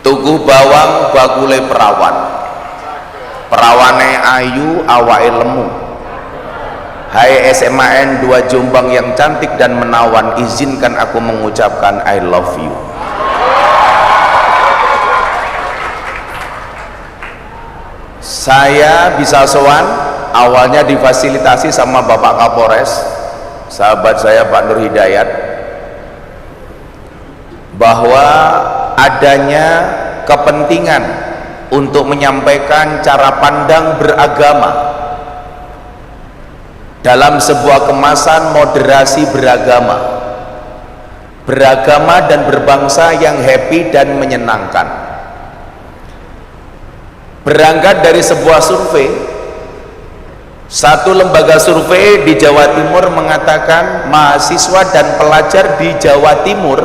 tuku bawang bakule perawan, perawane ayu awake lemu. Hai SMAN 2 Jombang yang cantik dan menawan, izinkan aku mengucapkan I love you. Saya bisa sowan, awalnya difasilitasi sama Bapak Kapolres, sahabat saya Pak Nur Hidayat, bahwa adanya kepentingan untuk menyampaikan cara pandang beragama dalam sebuah kemasan moderasi beragama dan berbangsa yang happy dan menyenangkan. Berangkat dari sebuah survei, satu lembaga survei di Jawa Timur mengatakan mahasiswa dan pelajar di Jawa Timur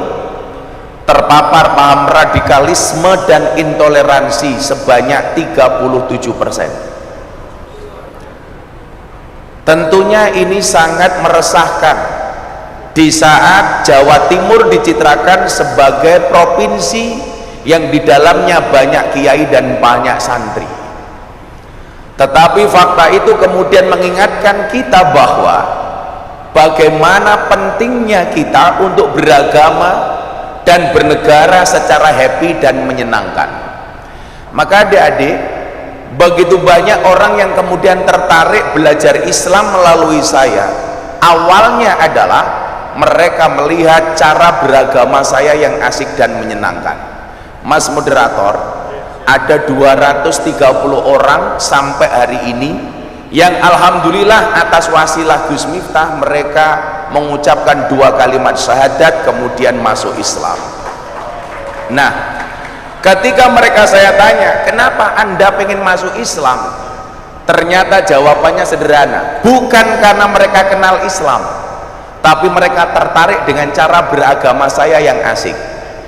terpapar paham radikalisme dan intoleransi sebanyak 37%. Tentunya ini sangat meresahkan di saat Jawa Timur dicitrakan sebagai provinsi yang di dalamnya banyak kiai dan banyak santri. Tetapi fakta itu kemudian mengingatkan kita bahwa bagaimana pentingnya kita untuk beragama dan bernegara secara happy dan menyenangkan. Maka adik-adik, begitu banyak orang yang kemudian tertarik belajar Islam melalui saya. Awalnya adalah mereka melihat cara beragama saya yang asik dan menyenangkan. Mas moderator, ada 230 orang sampai hari ini yang alhamdulillah atas wasilah Gus Miftah mereka mengucapkan 2 kalimat syahadat kemudian masuk Islam. Nah, ketika mereka saya tanya, kenapa Anda pengen masuk Islam? Ternyata jawabannya sederhana, bukan karena mereka kenal Islam, tapi mereka tertarik dengan cara beragama saya yang asik.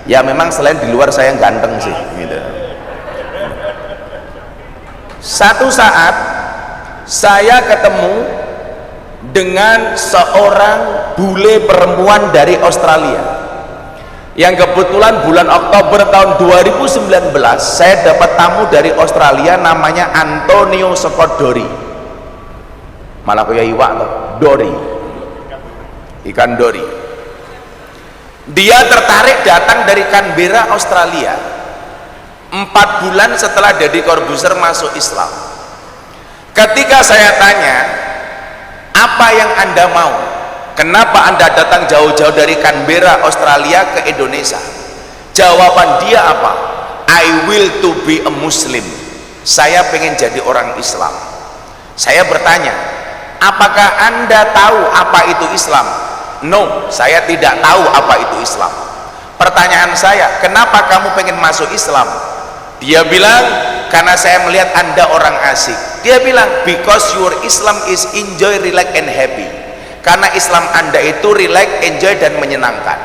Ya memang selain di luar saya ganteng sih gitu. Satu saat saya ketemu dengan seorang bule perempuan dari Australia yang kebetulan bulan Oktober tahun 2019 saya dapat tamu dari Australia namanya Antonio Scott Dory. Malah kayak iwak loh, Dory, ikan Dory. Dia tertarik datang dari Canberra, Australia 4 bulan setelah Deddy Corbuzier masuk Islam. Ketika saya tanya, apa yang Anda mau? Kenapa Anda datang jauh-jauh dari Canberra, Australia ke Indonesia? Jawaban dia apa? I will to be a Muslim. Saya pengen jadi orang Islam. Saya bertanya, apakah Anda tahu apa itu Islam? No, saya tidak tahu apa itu Islam. Pertanyaan saya, kenapa kamu pengen masuk Islam? Dia bilang, karena saya melihat Anda orang asik. Dia bilang, because your Islam is enjoy, relax and happy. Karena Islam Anda itu relax, enjoy dan menyenangkan.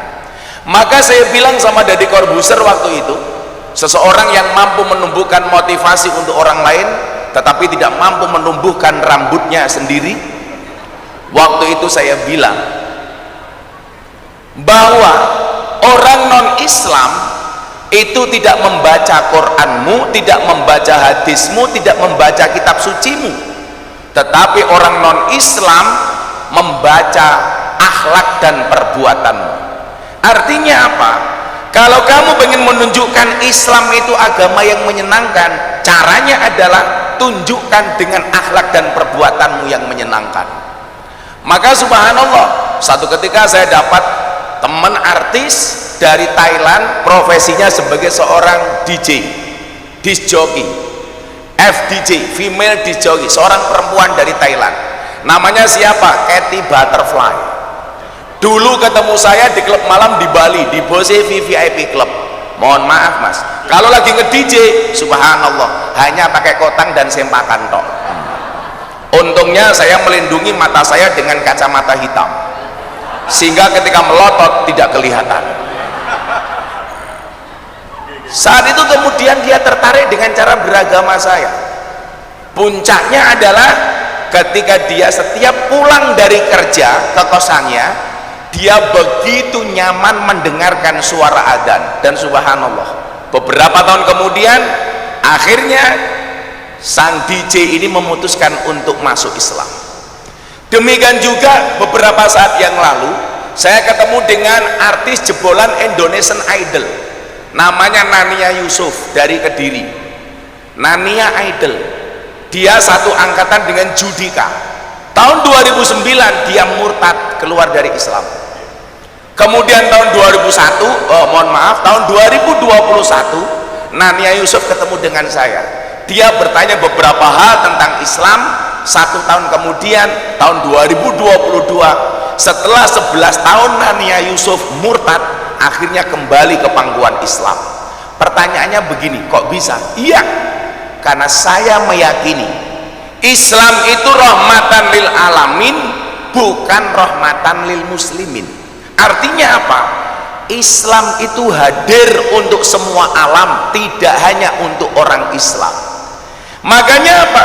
Maka saya bilang sama Deddy Corbuzier waktu itu, seseorang yang mampu menumbuhkan motivasi untuk orang lain tetapi tidak mampu menumbuhkan rambutnya sendiri. Waktu itu saya bilang bahwa orang non-Islam itu tidak membaca Quranmu, tidak membaca hadismu, tidak membaca kitab sucimu, tetapi orang non-Islam membaca akhlak dan perbuatanmu. Artinya apa? Kalau kamu ingin menunjukkan Islam itu agama yang menyenangkan, caranya adalah tunjukkan dengan akhlak dan perbuatanmu yang menyenangkan. Maka subhanallah, satu ketika saya dapat teman artis dari Thailand, profesinya sebagai seorang DJ, disc jockey, FDJ, female disc jockey, seorang perempuan dari Thailand. Namanya siapa? Katy Butterfly. Dulu ketemu saya di klub malam di Bali, di Bose VVIP Club. Mohon maaf mas, kalau lagi nge-DJ, subhanallah, hanya pakai kotang dan sempakan tok. Untungnya saya melindungi mata saya dengan kacamata hitam, sehingga ketika melotot tidak kelihatan. Saat itu kemudian dia tertarik dengan cara beragama saya. Puncaknya adalah ketika dia setiap pulang dari kerja ke kosannya, dia begitu nyaman mendengarkan suara adzan. Dan subhanallah, beberapa Beberapa tahun kemudian akhirnya sang DJ ini memutuskan untuk masuk Islam. Demikian juga beberapa saat yang lalu saya ketemu dengan artis jebolan Indonesian Idol, namanya Nania Yusuf dari Kediri. Nania Idol, dia satu angkatan dengan Judika. Tahun 2009 dia murtad keluar dari Islam. Kemudian tahun 2001, tahun 2021 Nania Yusuf ketemu dengan saya. Dia bertanya beberapa hal tentang Islam. 1 tahun kemudian tahun 2022 setelah 11 tahun Nania Yusuf murtad, akhirnya kembali ke pangkuan Islam. Pertanyaannya begini, kok bisa? Iya, karena saya meyakini Islam itu rahmatan lil alamin, bukan rahmatan lil muslimin. Artinya apa? Islam itu hadir untuk semua alam, tidak hanya untuk orang Islam. Makanya apa?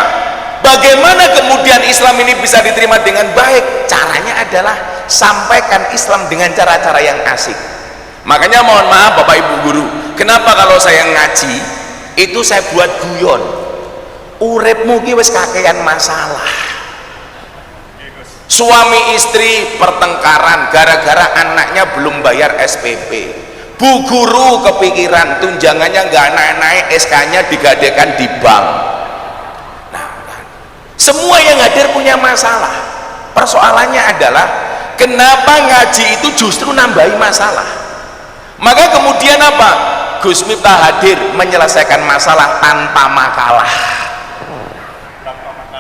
Bagaimana kemudian Islam ini bisa diterima dengan baik? Caranya adalah sampaikan Islam dengan cara-cara yang asik. Makanya mohon maaf Bapak Ibu guru, kenapa kalau saya ngaji itu saya buat guyon? Uripmu ki wis kakean masalah. Suami istri pertengkaran gara-gara anaknya belum bayar SPP. Bu guru kepikiran tunjangannya nggak naik-naik, SK-nya digadekan di bank. Nah, semua yang hadir punya masalah. Persoalannya adalah kenapa ngaji itu justru nambahi masalah. Maka kemudian apa? Gus Miftah hadir menyelesaikan masalah tanpa makalah.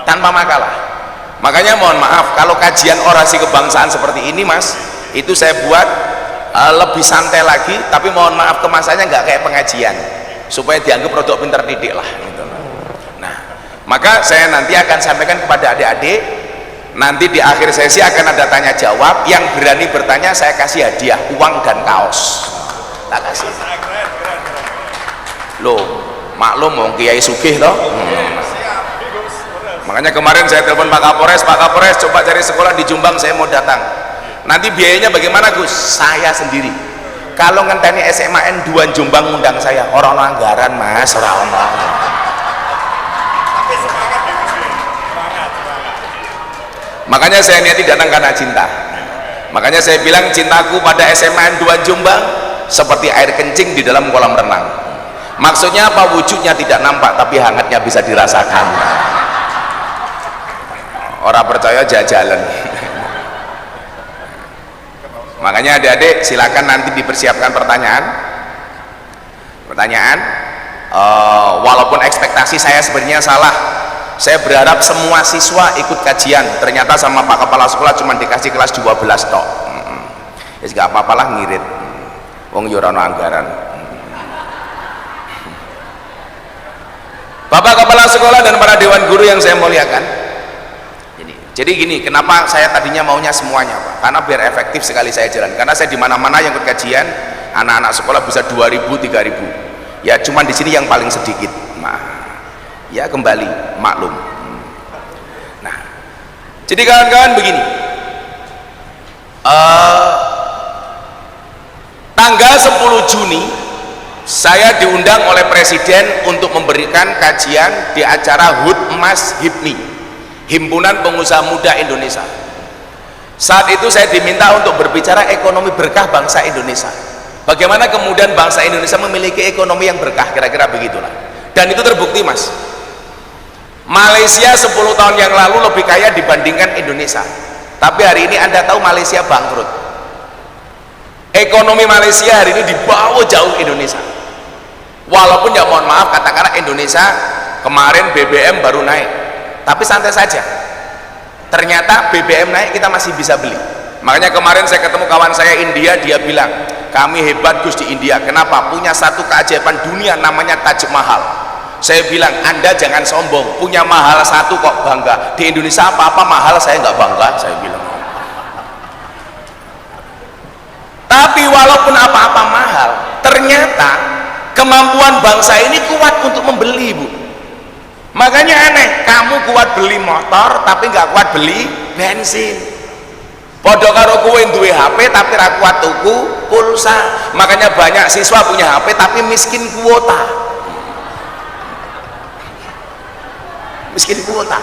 Tanpa makalah. Makanya mohon maaf kalau kajian orasi kebangsaan seperti ini Mas, itu saya buat lebih santai lagi, tapi mohon maaf kemasannya nggak kayak pengajian supaya dianggap produk pinter didik lah gitu. Nah, maka saya nanti akan sampaikan kepada adik-adik, nanti di akhir sesi akan ada tanya jawab, yang berani bertanya saya kasih hadiah uang dan kaos. Tak kasih loh, maklum wong kiai sugih toh. Makanya kemarin saya telepon Pak Kapolres, coba cari sekolah di Jombang, saya mau datang. Nanti biayanya bagaimana Gus? Saya sendiri. Kalau ngenteni SMAN 2 Jombang undang saya, orang anggaran Mas, orang. Makanya saya niati datang karena cinta. Makanya saya bilang cintaku pada SMAN 2 Jombang seperti air kencing di dalam kolam renang. Maksudnya apa? Wujudnya tidak nampak tapi hangatnya bisa dirasakan. Orang percaya jajalan. Makanya adik-adik silakan nanti dipersiapkan pertanyaan. Walaupun ekspektasi saya sebenarnya salah, saya berharap semua siswa ikut kajian. Ternyata sama Pak Kepala Sekolah cuma dikasih kelas 12 tok. Ya nggak apa-apalah ngirit. Wong yo ora ono anggaran. Bapak Kepala Sekolah dan para Dewan Guru yang saya muliakan, jadi gini, kenapa saya tadinya maunya semuanya Pak? Karena biar efektif sekali saya jalan. Karena saya di mana-mana yang ikut kajian, anak-anak sekolah bisa 2.000, 3.000. Ya cuman di sini yang paling sedikit. Nah, ya kembali maklum. Nah, jadi kawan-kawan begini. Tanggal 10 Juni saya diundang oleh Presiden untuk memberikan kajian di acara HUT Emas HIPMI, Himpunan Pengusaha Muda Indonesia. Saat itu saya diminta untuk berbicara ekonomi berkah bangsa Indonesia. Bagaimana kemudian bangsa Indonesia memiliki ekonomi yang berkah, kira-kira begitulah. Dan itu terbukti Mas. Malaysia 10 tahun yang lalu lebih kaya dibandingkan Indonesia. Tapi hari ini Anda tahu Malaysia bangkrut. Ekonomi Malaysia hari ini di bawah jauh Indonesia. Walaupun ya mohon maaf katakanlah Indonesia kemarin BBM baru naik, tapi santai saja, ternyata BBM naik kita masih bisa beli. Makanya kemarin saya ketemu kawan saya India, dia bilang kami hebat Gus di India. Kenapa? Punya satu keajaiban dunia namanya Taj Mahal. Saya bilang Anda jangan sombong, punya mahal satu kok bangga. Di Indonesia apa-apa mahal saya nggak bangga, saya bilang. Tapi walaupun apa-apa mahal, ternyata kemampuan bangsa ini kuat untuk membeli Bu. Makanya aneh, kamu kuat beli motor tapi nggak kuat beli bensin. Podo karo kowe duwe HP tapi ra kuat tuku pulsa. Makanya banyak siswa punya HP tapi miskin kuota, miskin kuota.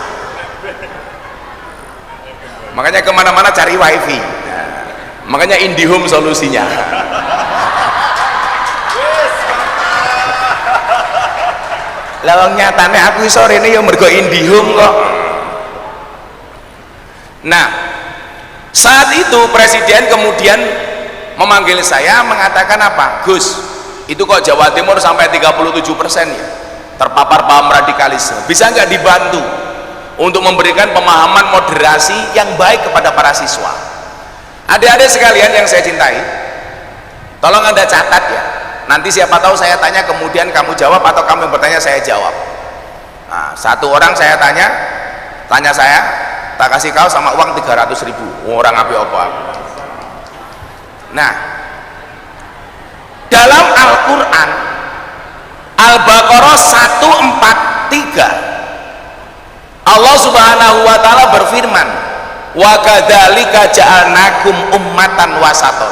Makanya kemana-mana cari wifi. Makanya IndiHome solusinya. Lawang nyatane aku sore ini yang mergo IndiHome kok. Nah, saat itu presiden kemudian memanggil saya mengatakan apa? Gus, itu kok Jawa Timur sampai 37% ya terpapar paham radikalisme, bisa nggak dibantu untuk memberikan pemahaman moderasi yang baik kepada para siswa? Adik-adik sekalian yang saya cintai, tolong Anda catat ya, nanti siapa tahu saya tanya kemudian kamu jawab atau kamu yang bertanya saya jawab. Nah, satu orang saya tanya saya, tak kasih kau sama uang 300.000. Orang api apa? Nah, dalam Al-Quran Al-Baqarah 143 Allah subhanahu wa ta'ala berfirman, wa kadzalika ja'alnakum ummatan wasaton.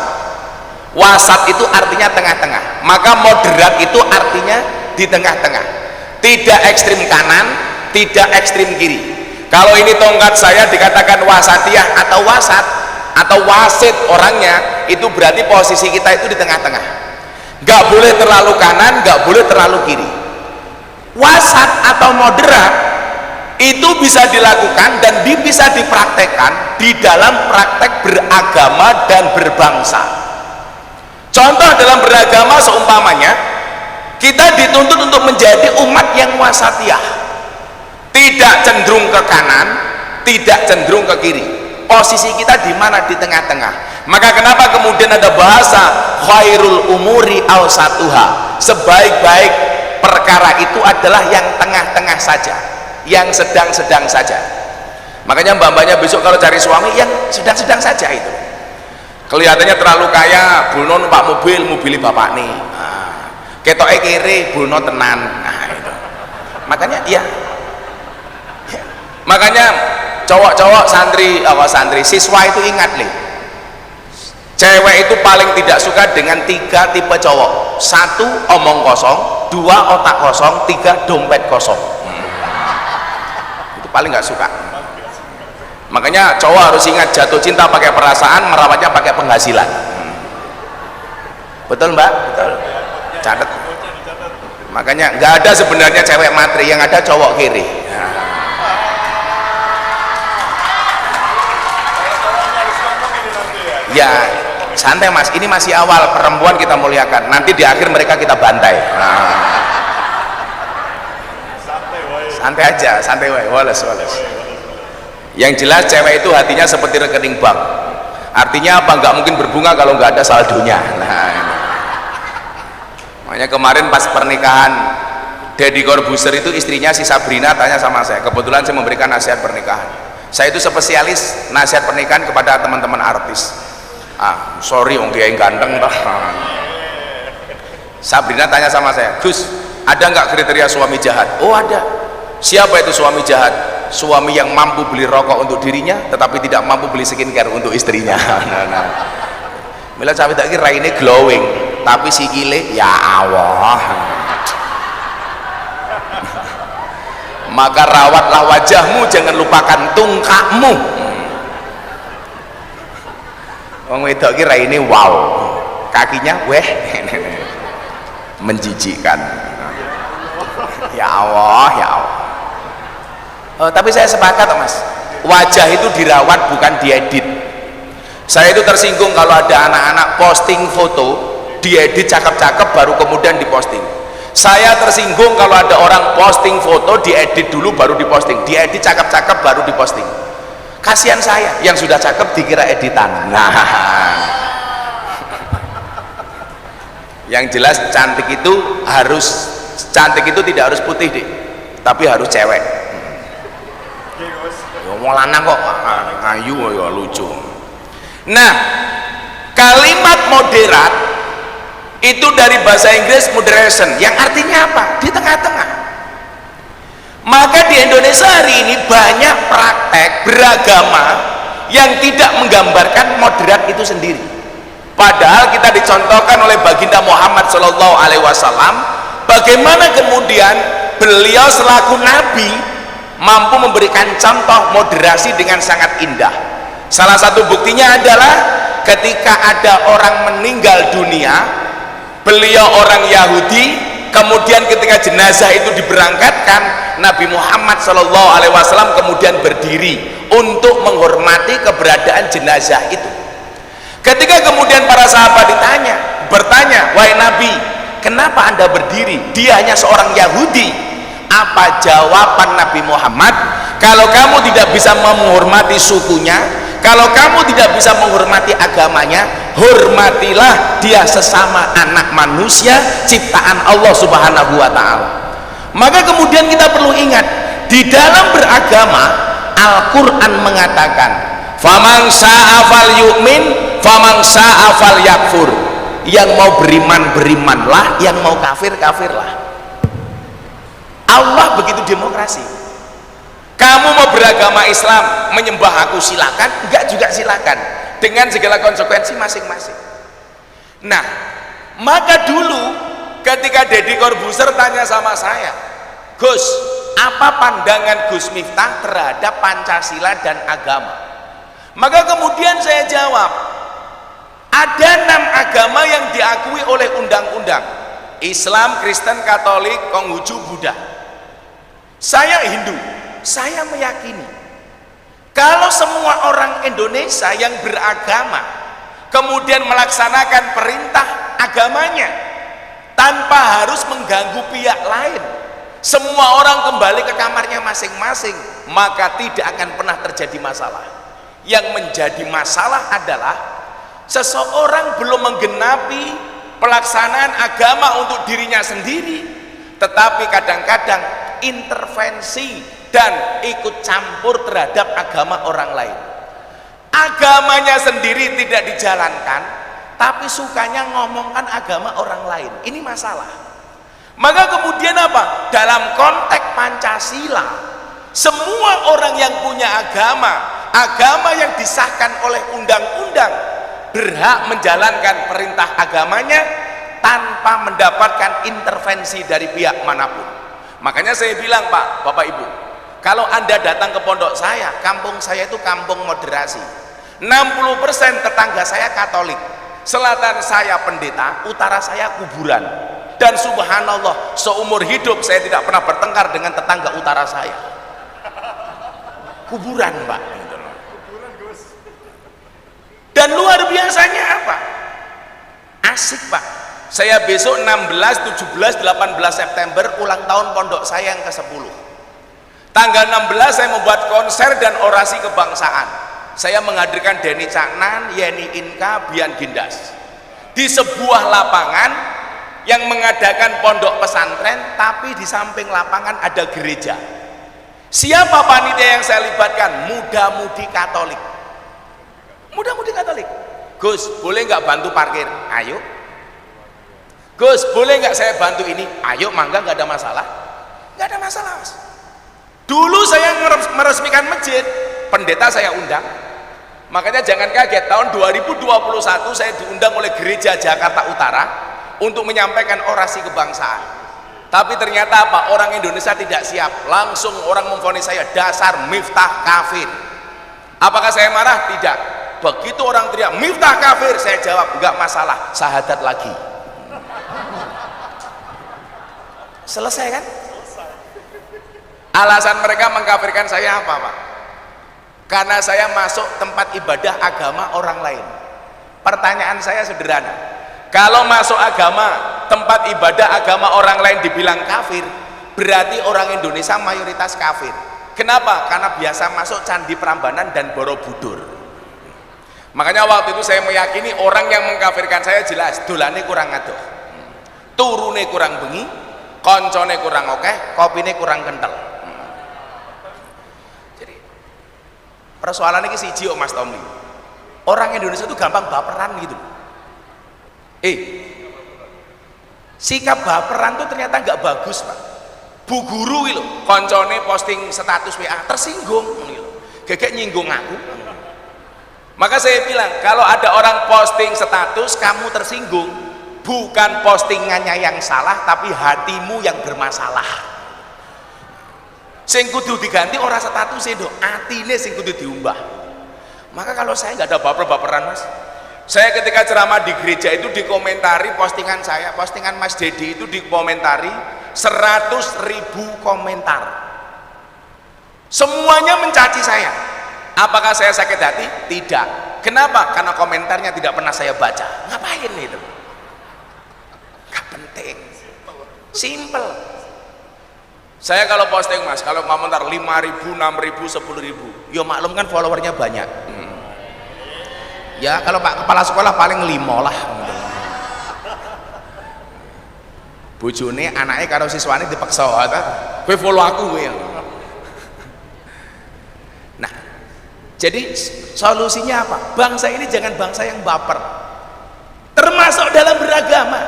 Wasat itu artinya tengah-tengah, maka moderat itu artinya di tengah-tengah, tidak ekstrim kanan, tidak ekstrim kiri. Kalau ini tongkat saya dikatakan wasatiyah atau wasat atau wasit orangnya, itu berarti posisi kita itu di tengah-tengah, nggak boleh terlalu kanan, nggak boleh terlalu kiri. Wasat atau moderat itu bisa dilakukan dan bisa dipraktekkan di dalam praktek beragama dan berbangsa. Contoh dalam beragama seumpamanya kita dituntut untuk menjadi umat yang wasatiyah, tidak cenderung ke kanan, tidak cenderung ke kiri. Posisi kita di mana? Di tengah-tengah. Maka kenapa kemudian ada bahasa khairul umuri awsatuha, sebaik-baik perkara itu adalah yang tengah-tengah saja, yang sedang-sedang saja. Makanya mbak-mbaknya besok kalau cari suami yang sedang-sedang saja itu. Kelihatannya terlalu kaya, bulno numpak mobil bapak nih. Nah, ketoke kiri, bulno tenan. Nah, itu. Makanya ya. Makanya cowok-cowok santri siswa itu ingat nih, cewek itu paling tidak suka dengan 3 tipe cowok. 1 omong kosong, 2 otak kosong, 3 dompet kosong. Itu paling nggak suka. Makanya cowok harus ingat, jatuh cinta pakai perasaan, merawatnya pakai penghasilan. Betul mbak? Betul. Catat. Makanya nggak ada sebenarnya cewek matri, yang ada cowok kiri. Ya santai mas, ini masih awal, perempuan kita muliakan, nanti di akhir mereka kita bantai. Santai aja, santai wae, wales. Yang jelas cewek itu hatinya seperti rekening bank. Artinya apa? Nggak mungkin berbunga kalau nggak ada saldonya. Nah, ini. Makanya kemarin pas pernikahan Deddy Corbuzier itu, istrinya si Sabrina tanya sama saya, kebetulan saya memberikan nasihat pernikahan. Saya itu spesialis nasihat pernikahan kepada teman-teman artis. Sorry om kiai ganteng dah. Sabrina tanya sama saya, Gus, ada nggak kriteria suami jahat? Oh ada. Siapa itu suami jahat? Suami yang mampu beli rokok untuk dirinya tetapi tidak mampu beli skincare untuk istrinya. Mila cawe tak kira ini glowing tapi sikile ya Allah. Maka rawatlah wajahmu, jangan lupakan tungkakmu. Wong wedok kira ini wow, kakinya weh menjijikkan. Ya Allah, ya Allah. Tapi saya sepakat mas, wajah itu dirawat bukan diedit. Saya itu tersinggung kalau ada anak-anak posting foto diedit cakep-cakep baru kemudian diposting. Saya tersinggung kalau ada orang posting foto diedit dulu baru diposting, diedit cakep-cakep baru diposting. Kasihan saya, yang sudah cakep dikira editan. Nah, yang jelas cantik itu tidak harus putih deh, tapi harus cewek. Wong lanang kok ayu ya lucu. Nah, kalimat moderat itu dari bahasa Inggris moderation, yang artinya apa? Di tengah-tengah. Maka di Indonesia hari ini banyak praktek beragama yang tidak menggambarkan moderat itu sendiri. Padahal kita dicontohkan oleh baginda Muhammad Shallallahu Alaihi Wasallam bagaimana kemudian beliau selaku nabi mampu memberikan contoh moderasi dengan sangat indah. Salah satu buktinya adalah ketika ada orang meninggal dunia, beliau orang Yahudi, kemudian ketika jenazah itu diberangkatkan, Nabi Muhammad SAW kemudian berdiri untuk menghormati keberadaan jenazah itu. Ketika kemudian para sahabat bertanya, wahai Nabi, kenapa anda berdiri? Dia hanya seorang Yahudi. Apa jawaban Nabi Muhammad? Kalau kamu tidak bisa menghormati sukunya, kalau kamu tidak bisa menghormati agamanya, hormatilah dia sesama anak manusia ciptaan Allah Subhanahu wa Ta'ala. Maka kemudian kita perlu ingat, di dalam beragama Al-Quran mengatakan, faman sa'a fal yu'min, faman sa'a fal yakfur. Yang mau beriman berimanlah, yang mau kafir kafirlah. Allah begitu demokrasi. Kamu mau beragama Islam, menyembah aku silakan, enggak juga silakan, dengan segala konsekuensi masing-masing. Nah, maka dulu ketika Deddy Corbuzier tanya sama saya, Gus, apa pandangan Gus Miftah terhadap Pancasila dan agama? Maka kemudian saya jawab, ada 6 agama yang diakui oleh undang-undang: Islam, Kristen, Katolik, Konghucu, Buddha. Saya Hindu, saya meyakini kalau semua orang Indonesia yang beragama kemudian melaksanakan perintah agamanya tanpa harus mengganggu pihak lain, semua orang kembali ke kamarnya masing-masing, maka tidak akan pernah terjadi masalah. Yang menjadi masalah adalah seseorang belum menggenapi pelaksanaan agama untuk dirinya sendiri, tetapi kadang-kadang intervensi dan ikut campur terhadap agama orang lain. Agamanya sendiri tidak dijalankan, tapi sukanya ngomongkan agama orang lain. Ini masalah. Maka kemudian apa? Dalam konteks Pancasila, semua orang yang punya agama yang disahkan oleh undang-undang berhak menjalankan perintah agamanya tanpa mendapatkan intervensi dari pihak manapun. Makanya saya bilang, Pak, Bapak Ibu, kalau Anda datang ke pondok saya, kampung saya itu kampung moderasi. 60% tetangga saya Katolik, selatan saya pendeta, utara saya kuburan. Dan subhanallah, seumur hidup saya tidak pernah bertengkar dengan tetangga utara saya. Kuburan, Pak. Dan luar biasanya apa? Asik, Pak. Saya besok 16, 17, 18 September ulang tahun pondok saya yang ke-10. Tanggal 16 saya membuat konser dan orasi kebangsaan. Saya menghadirkan Denny Caknan, Yeni Inka, Bian Gindas di sebuah lapangan yang mengadakan pondok pesantren, tapi di samping lapangan ada gereja. Siapa panitia yang saya libatkan? Muda-mudi Katolik. Muda-mudi Katolik. Gus, boleh nggak bantu parkir? Ayo. Gus, boleh nggak saya bantu ini? Ayo, mangga, nggak ada masalah. Nggak ada masalah, Mas. Dulu saya meresmikan masjid, pendeta saya undang. Makanya jangan kaget, tahun 2021 saya diundang oleh Gereja Jakarta Utara untuk menyampaikan orasi kebangsaan. Tapi ternyata apa? Orang Indonesia tidak siap. Langsung orang memvonis saya, dasar Miftah kafir. Apakah saya marah? Tidak. Begitu orang teriak, Miftah kafir, saya jawab, nggak masalah, syahadat lagi. Selesai kan? Alasan mereka mengkafirkan saya apa, Pak? Karena saya masuk tempat ibadah agama orang lain. Pertanyaan saya sederhana, kalau masuk tempat ibadah agama orang lain dibilang kafir, berarti orang Indonesia mayoritas kafir. Kenapa? Karena biasa masuk Candi Prambanan dan Borobudur. Makanya waktu itu saya meyakini orang yang mengkafirkan saya jelas dolane kurang adoh, turune kurang bengi, koncone kurang okeh, kopine kurang kental. Jadi persoalan ini siji kok Mas Tommy, orang Indonesia itu gampang baperan gitu. Sikap baperan tuh ternyata nggak bagus, Pak. Bu guru gitu, koncone posting status WA tersinggung gitu. Gegek nyinggung aku. Maka saya bilang, kalau ada orang posting status kamu tersinggung, bukan postingannya yang salah, tapi hatimu yang bermasalah. Sing kudu diganti orang status itu, atine sing kudu diumbah. Maka kalau saya nggak ada baper-baperan mas, saya ketika ceramah di gereja itu dikomentari postingan saya, postingan Mas Dedi itu dikomentari 100.000 komentar, semuanya mencaci saya. Apakah saya sakit hati? Tidak. Kenapa? Karena komentarnya tidak pernah saya baca. Ngapain itu? Gak penting. Simple. Saya kalau posting mas, kalau komentar 5.000, 6.000, 10.000, ya maklum kan followernya banyak. Ya kalau Pak Kepala Sekolah paling 5 lah. Bojone anaknya karo siswane dipaksa, kowe follow aku kowe. Nah, jadi solusinya apa? Bangsa ini jangan bangsa yang baper, termasuk dalam beragama.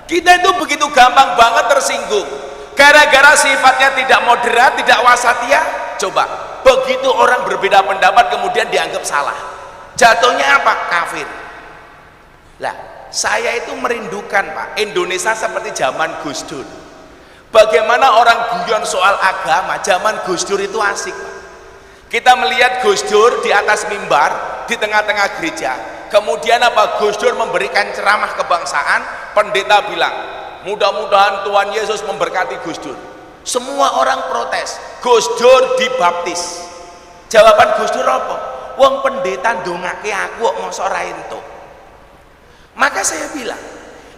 Kita itu begitu gampang banget tersinggung gara-gara sifatnya tidak moderat, tidak wasatiyah. Coba begitu orang berbeda pendapat kemudian dianggap salah, jatuhnya apa? Kafir. Lah saya itu merindukan Pak Indonesia seperti zaman Gus Dur. Bagaimana orang guyon soal agama zaman Gus Dur itu asik Pak. Kita melihat Gus Dur di atas mimbar di tengah-tengah gereja, kemudian apa? Gus Dur memberikan ceramah kebangsaan, pendeta bilang mudah-mudahan Tuhan Yesus memberkati Gus Dur. Semua orang protes, Gus Dur dibaptis. Jawaban Gus Dur apa? Wong pendeta ndongake aku kok mosok ora entuk. Maka saya bilang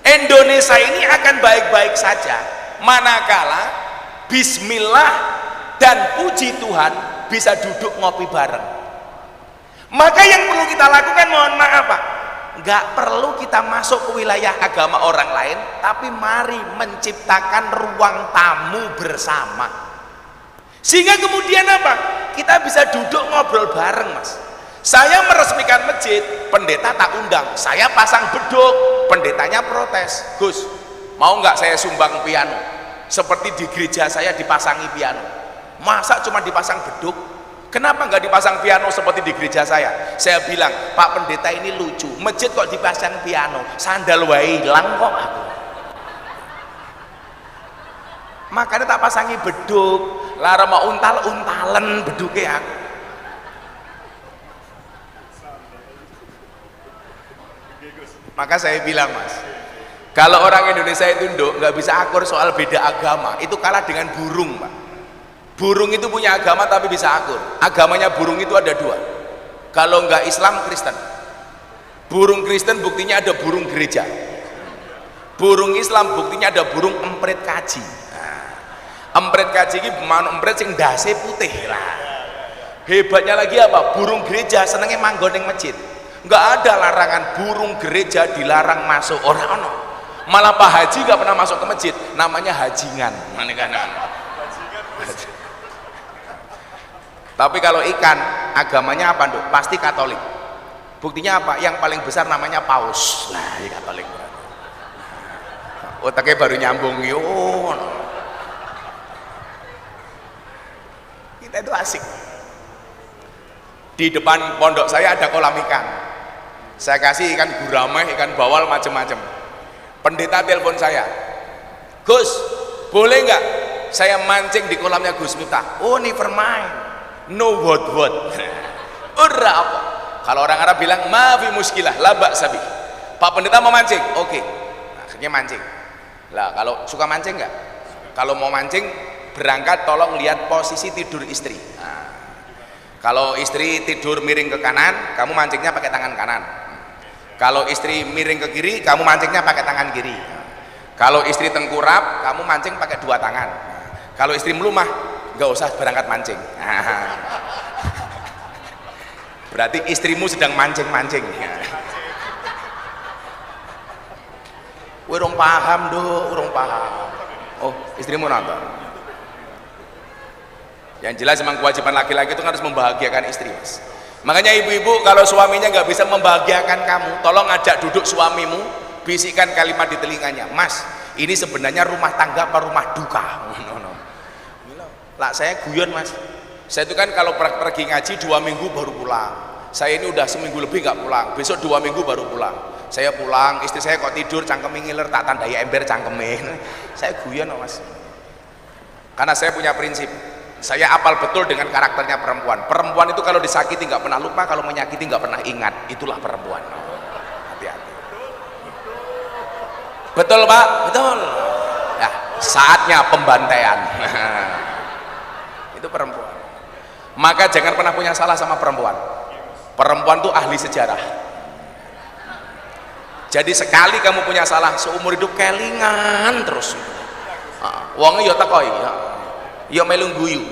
Indonesia ini akan baik-baik saja manakala bismillah dan puji Tuhan bisa duduk ngopi bareng. Maka yang perlu kita lakukan, mohon maaf Pak, nggak perlu kita masuk ke wilayah agama orang lain, tapi mari menciptakan ruang tamu bersama, sehingga kemudian apa? Kita bisa duduk ngobrol bareng mas. Saya meresmikan masjid, pendeta tak undang, saya pasang beduk, pendetanya protes, Gus mau nggak saya sumbang piano seperti di gereja saya dipasangi piano. Masa cuma dipasang beduk? Kenapa nggak dipasang piano seperti di gereja saya? Saya bilang, Pak pendeta ini lucu, masjid kok dipasang piano, sandal wae hilang kok aku. Makanya tak pasangi beduk, lara mau untal-untalen beduknya aku. Maka saya bilang mas, kalau orang Indonesia itu nggak bisa akur soal beda agama, itu kalah dengan burung Pak. Burung itu punya agama tapi bisa akur. Agamanya burung itu ada 2, kalau nggak Islam Kristen. Burung Kristen buktinya ada burung gereja, burung Islam buktinya ada burung empret kaji. Empret kaji ini mana empret sing dase putih lah. Hebatnya lagi apa? Burung gereja senengnya manggon ning masjid. Nggak ada larangan burung gereja dilarang masuk orang ono. Malah Pak Haji nggak pernah masuk ke masjid, namanya hajingan. Tapi kalau ikan agamanya apa Nduk? Pasti Katolik. Buktinya apa? Yang paling besar namanya Paus. Nah, ini Katolik. Otaknya baru nyambung yo. Kita itu asik. Di depan pondok saya ada kolam ikan. Saya kasih ikan gurame, ikan bawal macam-macam. Pendeta telepon saya, Gus, boleh nggak saya mancing di kolamnya Gus Miftah? Oh, never mind, no what. Ura apa? Kalau orang Arab bilang maafi muskilah, labak sabi. Pak pendeta mau mancing, oke. Nah, akhirnya mancing. Lah kalau suka mancing nggak? Kalau mau mancing berangkat tolong lihat posisi tidur istri. Nah, kalau istri tidur miring ke kanan, kamu mancingnya pakai tangan kanan. Kalau istri miring ke kiri, kamu mancingnya pakai tangan kiri. Kalau istri tengkurap, kamu mancing pakai 2 tangan. Kalau istri melumah, nggak usah berangkat mancing. Berarti istrimu sedang mancing-mancing. Urung paham urung paham. Oh, istrimu nonton. Yang jelas memang kewajiban laki-laki itu harus membahagiakan istri mas. Makanya ibu-ibu kalau suaminya nggak bisa membahagiakan kamu, tolong ajak duduk suamimu, bisikan kalimat di telinganya, mas ini sebenarnya rumah tangga apa rumah duka. Lah saya guyon mas, saya itu kan kalau pergi ngaji 2 minggu baru pulang, saya ini udah seminggu lebih nggak pulang, besok 2 minggu baru pulang. Saya pulang, istri saya kok tidur, cangkeme ngiler, tak tandai ember cangkeme. Saya guyon mas, karena saya punya prinsip, saya apal betul dengan karakternya perempuan. Perempuan itu kalau disakiti nggak pernah lupa, kalau menyakiti nggak pernah ingat, itulah perempuan. Hati-hati. Betul Pak? Betul. Ya, saatnya pembantaian. Itu perempuan. Maka jangan pernah punya salah sama perempuan. Perempuan itu ahli sejarah. Jadi sekali kamu punya salah, seumur hidup kelingan terus. Wong yo tekoi, yo melu guyu.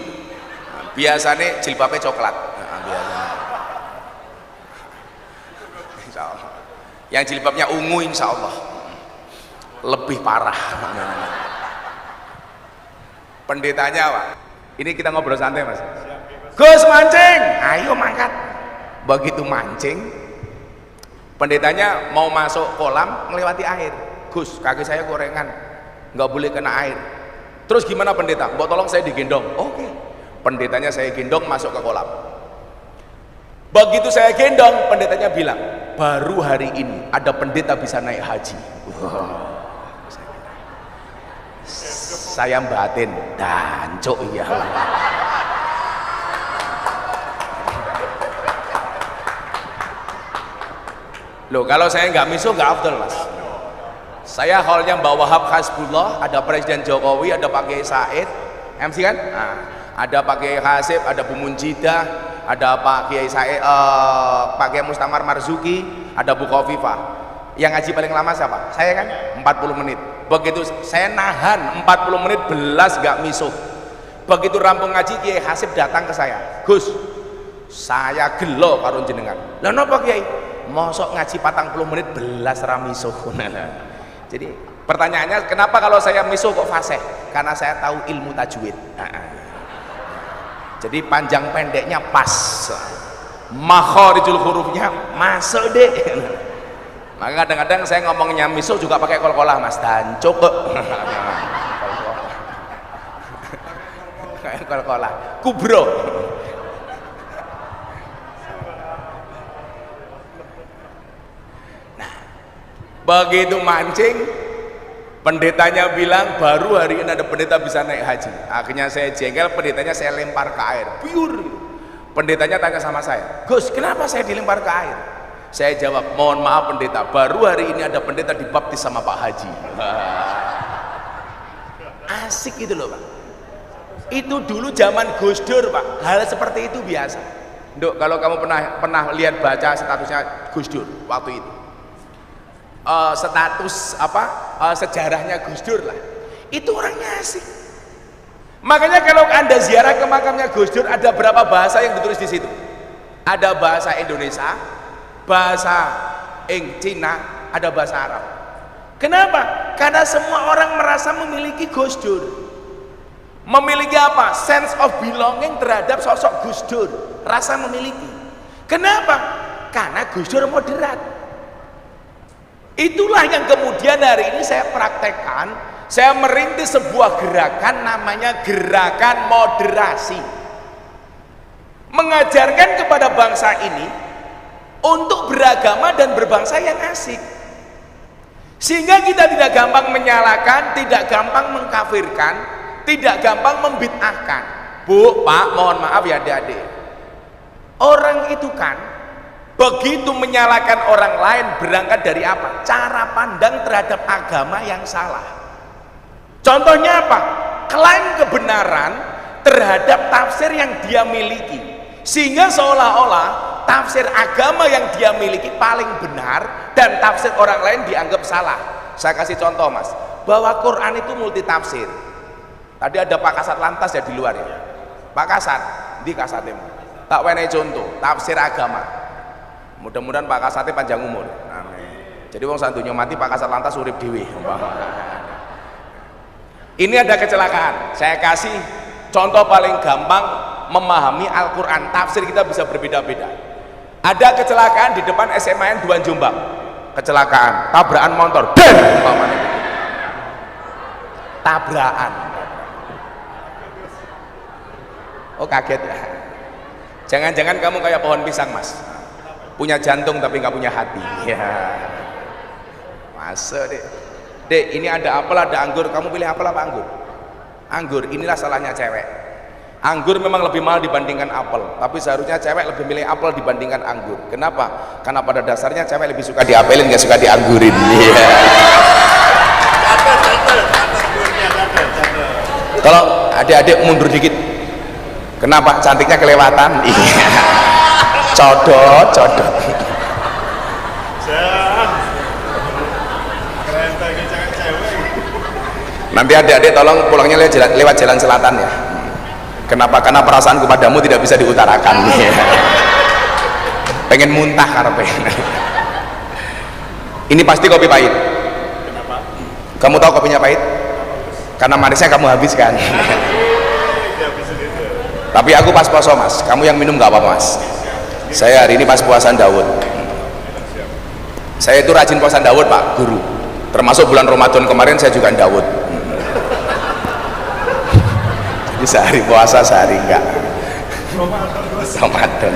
Biasane jilbabe coklat. Insyaallah. Yang jilbabnya ungu insyaallah lebih parah. Pendetanya Pak, ini kita ngobrol santai Mas. Gus mancing, ayo mangkat. Begitu mancing, pendetanya mau masuk kolam melewati air. Gus, kaki saya gorengan, nggak boleh kena air. Terus gimana pendeta? Mbok tolong saya digendong. Oke. Pendetanya saya gendong masuk ke kolam. Begitu saya gendong, pendetanya bilang, baru hari ini ada pendeta bisa naik haji. Saya batin, dancuk ya. Loh, kalau saya nggak misuh nggak afdal Mas. Saya hallnya Mbak Wahab Hasbullah, ada Presiden Jokowi, ada Pak Kiai Said, MC kan? Nah, ada Pak Kiai Hasib, ada Bu Munjidah, ada Pak Kiai Said, Pak Kiai Mustamar Marzuki, ada Bu Khofifah. Yang ngaji paling lama siapa? Saya kan 40 menit. Begitu saya nahan 40 menit belas gak misuh. Begitu rampung ngaji, Kiai Hasib datang ke saya. Gus, saya gelo karo jenengan. Lah napa Kiai? Mosok ngaji 40 menit belas ra misuh. Jadi pertanyaannya, kenapa kalau saya misuh kok fasih? Karena saya tahu ilmu tajwid. Jadi panjang pendeknya pas, makharijul hurufnya masuk deh. Maka kadang-kadang saya ngomongnya misuh juga pakai kol-kolah Mas, dan cukup. Kayak kol-kolah kubro. Nah, begitu mancing, pendetanya bilang baru hari ini ada pendeta bisa naik haji. Akhirnya saya jengkel, pendetanya saya lempar ke air, biur. Pendetanya tanya sama saya, Gus, kenapa saya dilempar ke air? Saya jawab, mohon maaf pendeta, baru hari ini ada pendeta dibaptis sama Pak Haji. Asik gitu loh Pak. Itu dulu zaman Gus Dur Pak, hal seperti itu biasa. Nduk, kalau kamu pernah lihat baca statusnya Gus Dur waktu itu, status sejarahnya Gus Dur lah, itu orangnya asik. Makanya kalau Anda ziarah ke makamnya Gus Dur, ada berapa bahasa yang ditulis di situ? Ada bahasa Indonesia, bahasa Cina, ada bahasa Arab. Kenapa? Karena semua orang merasa memiliki Gus Dur. Memiliki apa? Sense of belonging terhadap sosok Gus Dur. Rasa memiliki. Kenapa? Karena Gus Dur moderat. Itulah yang kemudian hari ini saya praktekkan. Saya merintis sebuah gerakan namanya gerakan moderasi. Mengajarkan kepada bangsa ini untuk beragama dan berbangsa yang asik, sehingga kita tidak gampang menyalahkan, tidak gampang mengkafirkan, tidak gampang membid'ahkan. Bu, Pak, mohon maaf ya adik-adik, orang itu kan begitu menyalahkan orang lain berangkat dari apa? Cara pandang terhadap agama yang salah. Contohnya apa? Klaim kebenaran terhadap tafsir yang dia miliki, sehingga seolah-olah tafsir agama yang dia miliki paling benar dan tafsir orang lain dianggap salah. Saya kasih contoh Mas, bahwa Quran itu multi tafsir. Tadi ada Pak Kasat Lantas ya di luar ya. Pak Kasat, di Kasatemu tak wenehi contoh tafsir agama. Mudah-mudahan Pak Kasatnya panjang umur. Amin. Jadi wong sandunya mati, Pak Kasat Lantas urip dhewe. Ini ada kecelakaan, saya kasih contoh paling gampang memahami Al-Quran. Tafsir kita bisa berbeda-beda. Ada kecelakaan di depan SMAN 2 Jombang, kecelakaan tabrakan motor, tabrakan. Oh kaget ya, jangan-jangan kamu kayak pohon pisang Mas. punya jantung tapi nggak punya hati. Ya masa dek ini ada apel ada anggur, kamu pilih apel apa anggur? Anggur. Inilah salahnya cewek. Anggur memang lebih mahal dibandingkan apel, tapi seharusnya cewek lebih milih apel dibandingkan anggur. Kenapa? Karena pada dasarnya cewek lebih suka diapelin, gak suka dianggurin. Iya. Tolong adik-adik mundur dikit. Kenapa? Cantiknya kelewatan. Iya. Codot. Nanti adik-adik tolong pulangnya lewat jalan selatan ya. Kenapa? Karena perasaanku padamu tidak bisa diutarakan. Ya. Pengen muntah karena ini pasti kopi pahit. Kenapa? Kamu tahu kopinya pahit? Karena manisnya kamu habiskan. Tapi aku pas puasa mas, kamu yang minum gak apa-apa mas. Saya hari ini pas puasa Daud. Saya itu rajin puasa Daud pak guru, termasuk bulan Ramadan kemarin saya juga Daud. Jadi sehari puasa sehari enggak. Ramadan.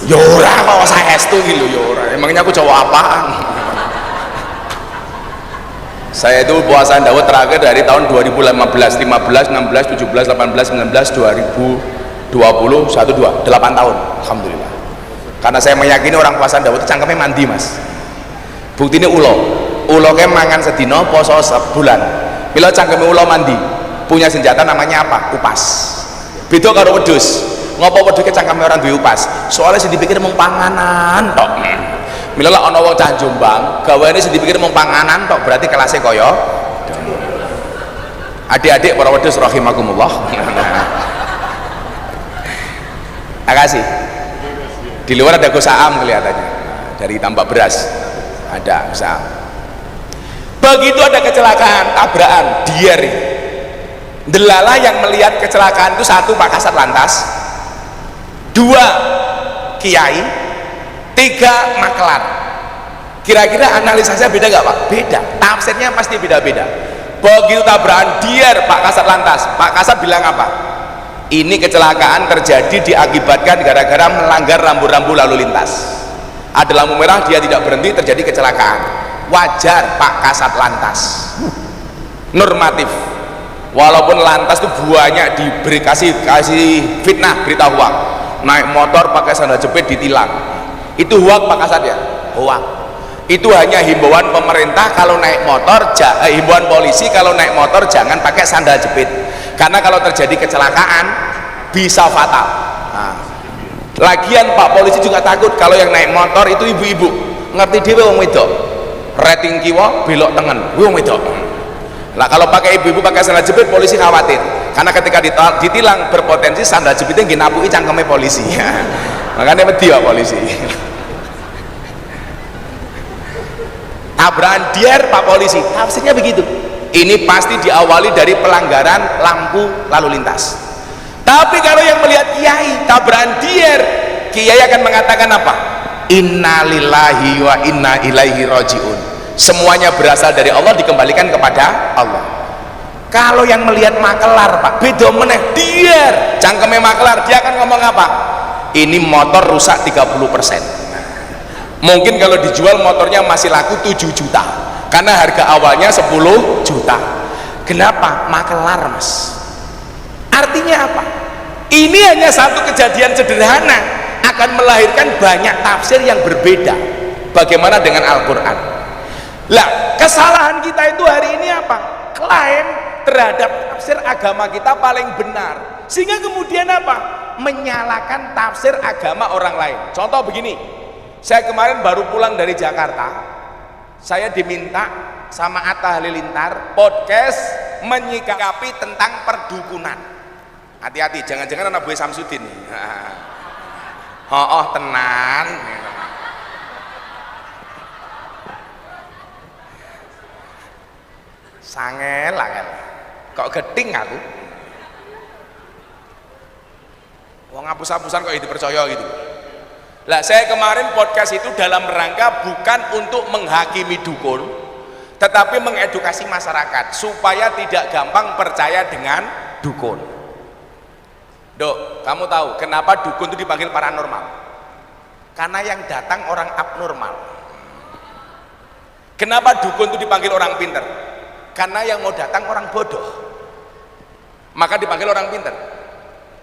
Yora kok saestu gitu yora. Emangnya aku cowok apaan? Saya itu puasa Daud terakhir dari tahun 2015, 15, 16, 17, 18, 19, 2020, 1, 2, 8 tahun. Alhamdulillah. Karena saya meyakini orang puasa Daud itu cangkemnya mandi mas. Bukti ini ulo ke mangan sedino poso sebulan. Bila cangkemnya ulo mandi, punya senjata namanya apa? Upas. Beda karo wedhus. Ngopo wedhus ke cangkeme orang duwe upas? Soalnya sing dipikir mung panganan tok. Mila lek ana wong cah Jombang, gaweane sing dipikir mung panganan tok, berarti kelasnya kaya adik-adik para wedhus rahimakumullah. Makasih. Di luar ada Gus Aam kelihatannya. Dari tambak beras ada Gus Aam. Begitu ada kecelakaan, tabrakan, dier. Delala yang melihat kecelakaan itu satu Pak Kasat Lantas, dua kiai, tiga maklar. Kira-kira analisanya beda nggak Pak? Beda, tafsirnya pasti beda-beda. Begitu tabrakan dier Pak Kasat Lantas, Pak Kasat bilang apa? Ini kecelakaan terjadi diakibatkan gara-gara melanggar rambu-rambu lalu lintas. Ada lampu merah dia tidak berhenti, terjadi kecelakaan. Wajar Pak Kasat Lantas, normatif. Walaupun lantas itu banyak diberi kasih fitnah berita hoak, naik motor pakai sandal jepit ditilang, itu hoak Pak Kasat ya, hoak. Itu hanya himbauan pemerintah kalau naik motor, himbauan polisi kalau naik motor jangan pakai sandal jepit, karena kalau terjadi kecelakaan bisa fatal. Nah, lagian Pak polisi juga takut kalau yang naik motor itu ibu-ibu, ngerti dia wong wedok, rating kiwa belok tengen, wong wedok. Lah kalau pakai ibu-ibu pakai sandal jepit polisi khawatir, karena ketika ditilang berpotensi sandal jepitnya nggih napuki cangkeme polisi. Makanya wedi ya polisi. Tabrakan dier Pak polisi, tafsirnya begitu. Ini pasti diawali dari pelanggaran lampu lalu lintas. Tapi kalau yang melihat kiai tabrakan dier, kiai akan mengatakan apa? Innalillahi wa inna ilaihi rajiun. Semuanya berasal dari Allah, dikembalikan kepada Allah. Kalau yang melihat makelar Pak, beda meneh dier, cangkeme makelar, dia akan ngomong apa? Ini motor rusak 30%. Mungkin kalau dijual motornya masih laku 7 juta, karena harga awalnya 10 juta. Kenapa? Makelar mas. Artinya apa? Ini hanya satu kejadian sederhana akan melahirkan banyak tafsir yang berbeda. Bagaimana dengan Al-Quran? Lah, kesalahan kita itu hari ini apa? Klaim terhadap tafsir agama kita paling benar, sehingga kemudian apa? Menyalahkan tafsir agama orang lain. Contoh begini, saya kemarin baru pulang dari Jakarta, saya diminta sama Atta Halilintar podcast menyikapi tentang perdukunan. Hati-hati, jangan-jangan anak buah Samsudin. Oh tenan. Sangel lah kan, kok geting aku, wong hapus-hapusan kok dipercaya gitu. Lah saya kemarin podcast itu dalam rangka bukan untuk menghakimi dukun, tetapi mengedukasi masyarakat supaya tidak gampang percaya dengan dukun. Dok, kamu tahu kenapa dukun itu dipanggil paranormal? Karena yang datang orang abnormal. Kenapa dukun itu dipanggil orang pinter? Karena yang mau datang orang bodoh, maka dipanggil orang pinter.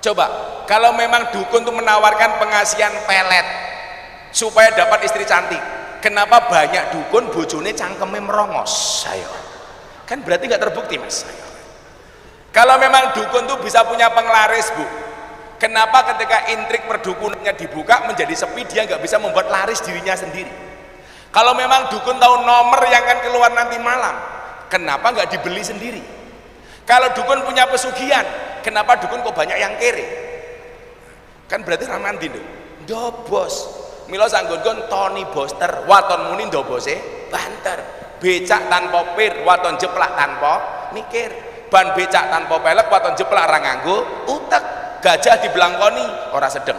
Coba kalau memang dukun itu menawarkan pengasihan pelet supaya dapat istri cantik, kenapa banyak dukun bojone cangkeme merongos? Ayo, kan berarti nggak terbukti, mas. Ayo. Kalau memang dukun itu bisa punya penglaris, bu, kenapa ketika intrik perdukunannya dibuka menjadi sepi, dia nggak bisa membuat laris dirinya sendiri? Kalau memang dukun tahu nomor yang akan keluar nanti malam, kenapa nggak dibeli sendiri? Kalau dukun punya pesugihan, kenapa dukun kok banyak yang kere? Kan berarti ramanti dong. Dobos, milo sanggon-gon Tony Boster, waton muni dobose banter, becak tanpa pir, waton jeplak tanpa mikir, ban becak tanpa pelek, waton jeplak ra nganggo utek, gajah dibelangkoni ora sedeng.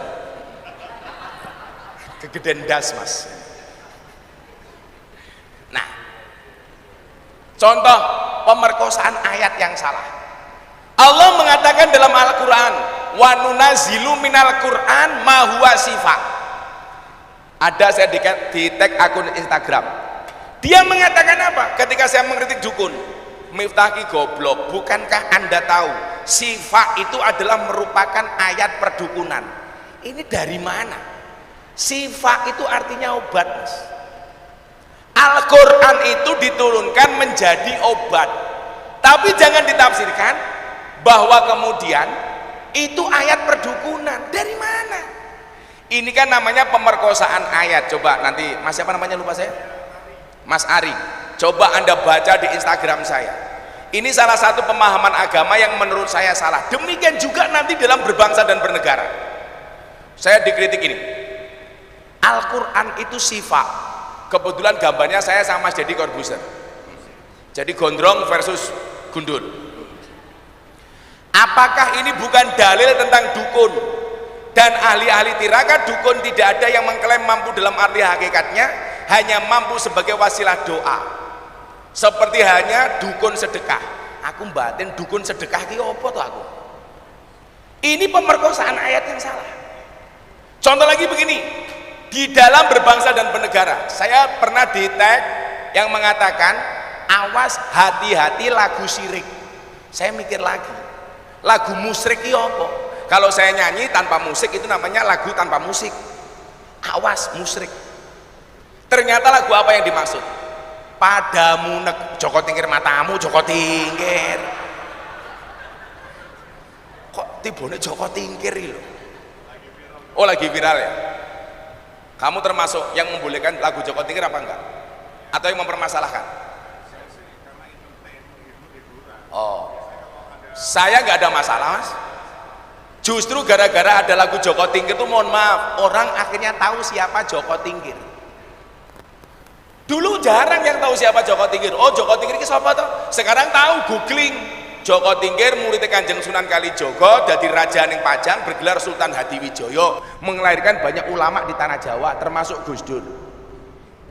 Kegeden das, mas. Nah, contoh pemerkosaan ayat yang salah. Allah mengatakan dalam Al-Quran, wa nunazilu minal Quran ma huwa sifat. Ada saya di tag akun Instagram, dia mengatakan apa ketika saya mengkritik dukun? Miftaki goblok, bukankah anda tahu sifat itu adalah merupakan ayat perdukunan? Ini dari mana? Sifat itu artinya obat, mas. Al-Quran itu diturunkan menjadi obat, tapi jangan ditafsirkan bahwa kemudian itu ayat perdukunan. Dari mana? Ini kan namanya pemerkosaan ayat. Coba nanti mas siapa namanya, lupa saya, Mas Ari, coba anda baca di Instagram saya. Ini salah satu pemahaman agama yang menurut saya salah. Demikian juga nanti dalam berbangsa dan bernegara. Saya dikritik ini, Al-Quran itu sifat. Kebetulan gambarnya saya sama Deddy Corbuzier, jadi gondrong versus gundul. Apakah ini bukan dalil tentang dukun dan ahli-ahli tirakat? Dukun tidak ada yang mengklaim mampu dalam arti hakikatnya, hanya mampu sebagai wasilah doa. Seperti hanya dukun sedekah. Aku batin dukun sedekah ki opo tuh aku? Ini pemerkosaan ayat yang salah. Contoh lagi begini, di dalam berbangsa dan bernegara, saya pernah di tag yang mengatakan awas hati-hati lagu syirik. Saya mikir lagi, lagu musyrik itu apa? Kalau saya nyanyi tanpa musik itu namanya lagu tanpa musik. Awas musyrik. Ternyata lagu apa yang dimaksud? Padamu Joko Tingkir matamu Joko Tingkir. Kok tibone Joko Tingkir lho? Oh, lagi viral ya? Kamu termasuk yang membolehkan lagu Joko Tingkir apa enggak? Atau yang mempermasalahkan? Oh, saya nggak ada masalah, mas. Justru gara-gara ada lagu Joko Tingkir itu, mohon maaf, orang akhirnya tahu siapa Joko Tingkir. Dulu jarang yang tahu siapa Joko Tingkir. Oh, Joko Tingkir ini siapa tuh? Sekarang tahu, googling. Joko Tingkir murid Kanjeng Sunan Kalijogo, dari Raja ning Pajang, bergelar Sultan Hadiwijoyo, melahirkan banyak ulama di tanah Jawa termasuk Gus Dur.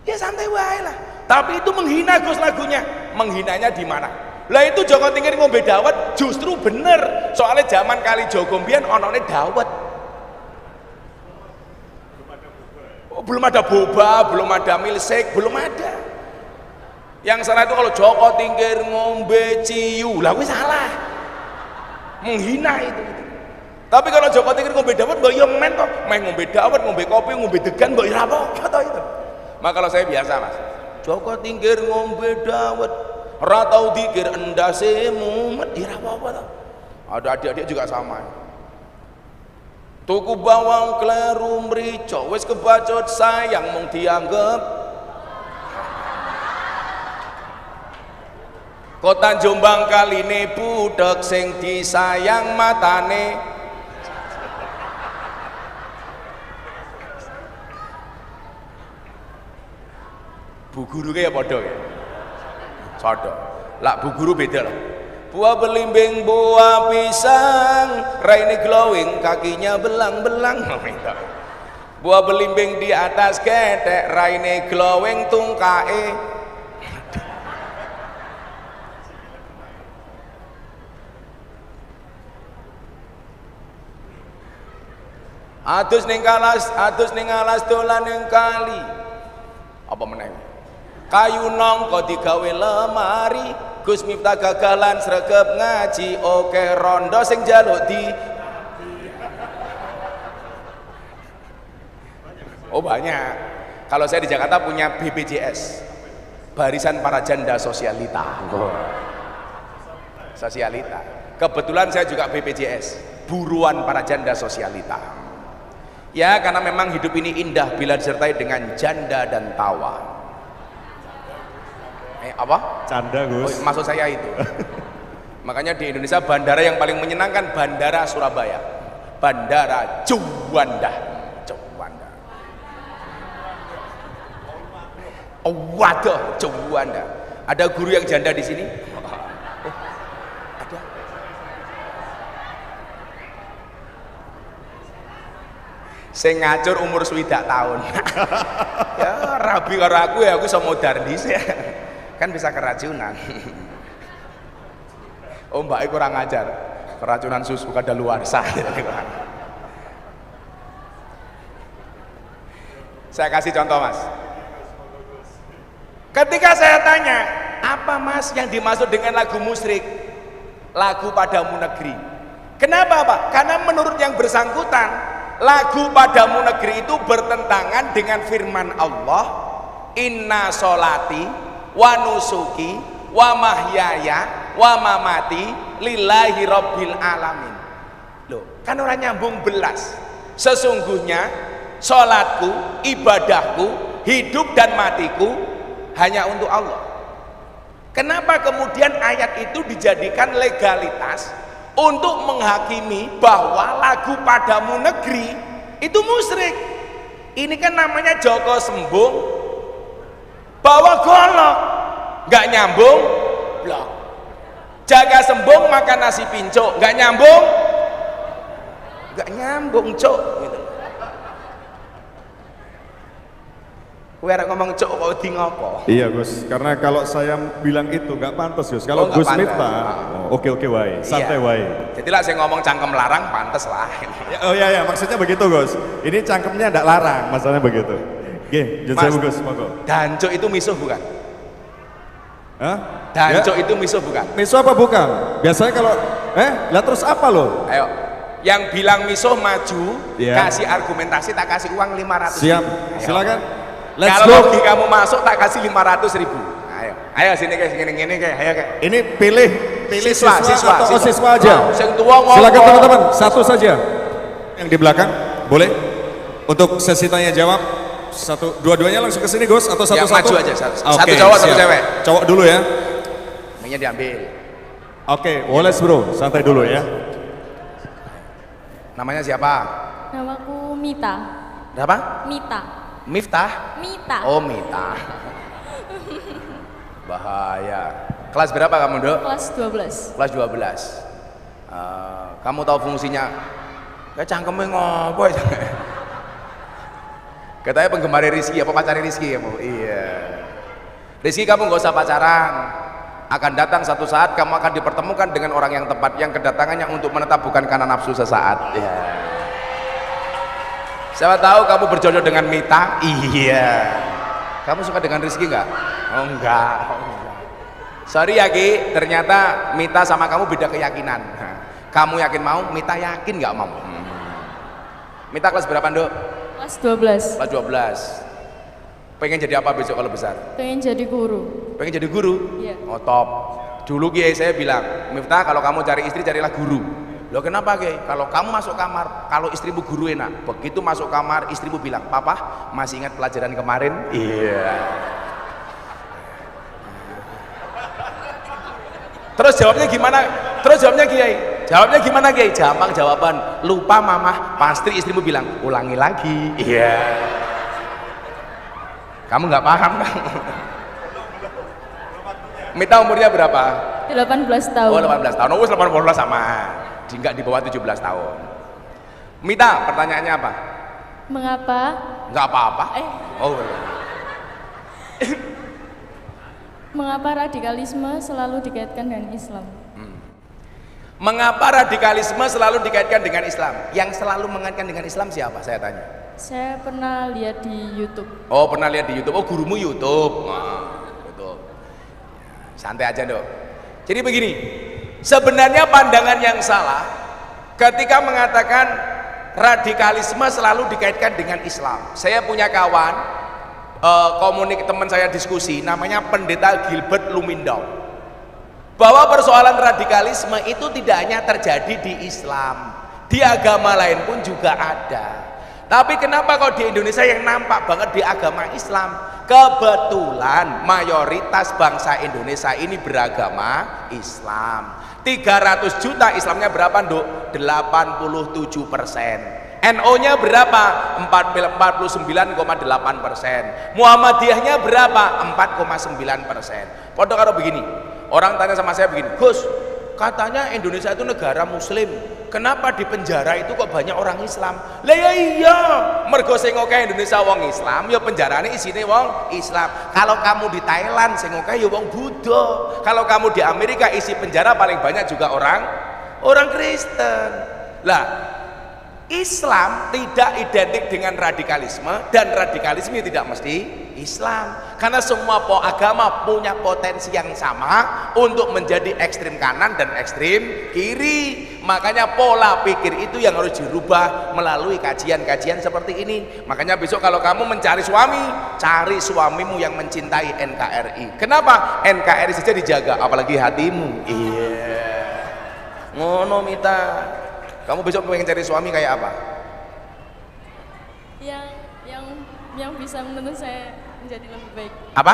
Ya santai wae lah. Tapi itu menghina Gus lagunya. Menghinanya di mana? Lah itu Joko Tingkir ngombe dawet justru bener. Soalnya zaman Kalijogo mbiyen onone dawet. Oh, belum ada boba, belum ada milkshake, belum ada. Yang salah itu kalau Joko Tingkir ngombe ciu, lah kuwi salah, menghina itu. Tapi kalau Joko Tingkir ngombe dawet, mbak ya men kok, main ngombe dawet, ngombe kopi, ngombe degan, mbak ya apa kata itu. Maka kalau saya biasa, mas, Joko Tingkir ngombe dawet, ratau dikir endase mumet, ya apa tuh. Ada adik-adik juga sama. Tuku bawang kleru mrico, wis kebacot sayang mung dianggep. Kota Jombang kaline budhek sing disayang matane. Bu guru ya padha ya. Padha. Lah bu guru beda loh. Buah belimbing, buah pisang, raine glowing, kakinya belang-belang. Buah belimbing di atas ketek, raine glowing, tungkae. Adus ning alas dolan ning kali. Apa meneh? Kayu nongko digawe lemari, Gus Miftah gagalan sregep ngaji, oke rondo sing jaluk di. Oh banyak. Kalau saya di Jakarta punya BPJS, Barisan Para Janda Sosialita. Sosialita. Kebetulan saya juga BPJS, Buruan Para Janda Sosialita. Ya karena memang hidup ini indah bila disertai dengan janda dan tawa. Apa? Canda Gus. Oh, maksud saya itu. Makanya di Indonesia bandara yang paling menyenangkan Bandara Surabaya, Bandara Juanda. Juanda. Oh, waduh, Juanda. Ada guru yang janda di sini? Ada. Sing ngacur umur swidak tahun. Ya rabi karo aku ya aku iso modernis ya. Kan bisa keracunan. Oh mbak kurang ajar, keracunan susu kadaluarsa. Saya kasih contoh mas. Ketika saya tanya, apa mas yang dimaksud dengan lagu musyrik? Lagu Padamu Negeri. Kenapa pak? Karena menurut yang bersangkutan, lagu Padamu Negeri itu bertentangan dengan firman Allah, inna solati wa nusuki wa mahyaya wa mamati lillahi rabbil alamin. Loh, kan orang nyambung belas. Sesungguhnya sholatku, ibadahku, hidup dan matiku hanya untuk Allah. Kenapa kemudian ayat itu dijadikan legalitas untuk menghakimi bahwa lagu Padamu Negeri itu musyrik? Ini kan namanya Joko Sembung bawa golok, nggak nyambung blok. Jaga Sembung makan nasi pincuk, nggak nyambung cuk gitu. Kowe arek ngomong cuk kok di ngopo? Iya Gus, karena kalau saya bilang itu nggak pantas Gus. Kalau Gus Miftah, oke wae, santai wae. Jadi lah saya ngomong cangkem larang pantas lah. Oh iya maksudnya begitu Gus. Ini cangkemnya nggak larang, masalahnya begitu. Oke, jadi Gus, monggo. Danco itu misuh bukan? Hah? Danco itu misuh bukan? Misuh apa bukan? Biasanya kalau lah terus apa lo? Ayo, yang bilang misuh maju, kasih argumentasi, tak kasih uang 500. Siap, silakan. Kalau kamu masuk tak kasih 500.000. Ayo sini guys, gini kayak, ayo kayak. Ini pilih siswa atau siswa aja. Silakan teman-teman, satu saja. Yang di belakang, boleh? Untuk sesi tanya jawab, dua-duanya langsung ke sini Gus atau satu-satu? Maju aja, satu cowok, satu cewek. Cowok dulu ya. Mainnya diambil. Oke, Wallace bro, santai dulu ya. Namanya siapa? Namaku Mita. Apa? Mita. Miftah? Mita. Oh Mita. Bahaya. Kelas berapa kamu dok? Kelas 12. Kelas 12. Kamu tahu fungsinya? Kayak cangkemnya ngopo ya? Katanya penggemar Rizky, apa pacarnya Rizky kamu? Iya. Rizky kamu nggak usah pacaran. Akan datang satu saat kamu akan dipertemukan dengan orang yang tepat, yang kedatangannya untuk menetap bukan karena nafsu sesaat. Iya. Siapa tahu kamu berjodoh dengan Mita? Iya. Kamu suka dengan Rizky nggak? Oh enggak. Sorry ya Ki, ternyata Mita sama kamu beda keyakinan. Kamu yakin mau, Mita yakin nggak mau? Mita kelas berapa Dok? Kelas 12. Kelas 12. Pengen jadi apa besok kalau besar? Pengen jadi guru. Pengen jadi guru? Iya. Oh top. Dulu Ki saya bilang, Miftah kalau kamu cari istri carilah guru. Loh kenapa Ki? Kalau kamu masuk kamar, kalau istrimu guru enak. Begitu masuk kamar, istrimu bilang, Papa masih ingat pelajaran kemarin? Iya. Terus jawabnya gimana? Terus jawabnya Kiai? Jawabnya gimana Kiai? Gampang jawaban. Lupa mama, pasti istrimu bilang, ulangi lagi. Iya. Kamu nggak paham kan? Mita umurnya berapa? 18 tahun. Oh 18 tahun. Oh 18 sama. Nggak di bawah 17 tahun. Mita, pertanyaannya apa? Mengapa? Nggak apa-apa. Oh. Mengapa radikalisme selalu dikaitkan dengan Islam? Mengapa radikalisme selalu dikaitkan dengan Islam? Yang selalu mengaitkan dengan Islam siapa? Saya tanya. Saya pernah lihat di YouTube. Oh, pernah lihat di YouTube. Oh, gurumu YouTube. Nah, YouTube. Santai aja, Dok. Jadi begini, sebenarnya pandangan yang salah ketika mengatakan radikalisme selalu dikaitkan dengan Islam. Saya punya kawan, teman saya diskusi, namanya Pendeta Gilbert Lumindau, bahwa persoalan radikalisme itu tidak hanya terjadi di Islam, di agama lain pun juga ada. Tapi kenapa kok di Indonesia yang nampak banget di agama Islam? Kebetulan mayoritas bangsa Indonesia ini beragama Islam. 300 juta, Islamnya berapa, Nduk? 87%. NO-nya berapa? 49,8%. Muhammadiyahnya berapa? 4,9%. Padahal kalau begini, orang tanya sama saya begini, Gus, katanya Indonesia itu negara Muslim, kenapa di penjara itu kok banyak orang Islam? Lah ya iya, mergo sing akeh Indonesia wong Islam, ya penjarane isine wong Islam. Kalau kamu di Thailand sing akeh ya wong Buddha. Kalau kamu di Amerika isi penjara paling banyak juga orang Kristen. Lah, Islam tidak identik dengan radikalisme, dan radikalisme tidak mesti Islam, karena semua agama punya potensi yang sama untuk menjadi ekstrim kanan dan ekstrim kiri. Makanya pola pikir itu yang harus dirubah melalui kajian-kajian seperti ini. Makanya besok kalau kamu mencari suami, cari suamimu yang mencintai NKRI. Kenapa? NKRI saja dijaga, apalagi hatimu. Iya, ngono Mita. Kamu besok pengen cari suami kayak apa? Yang bisa menuntun saya menjadi lebih baik. Apa?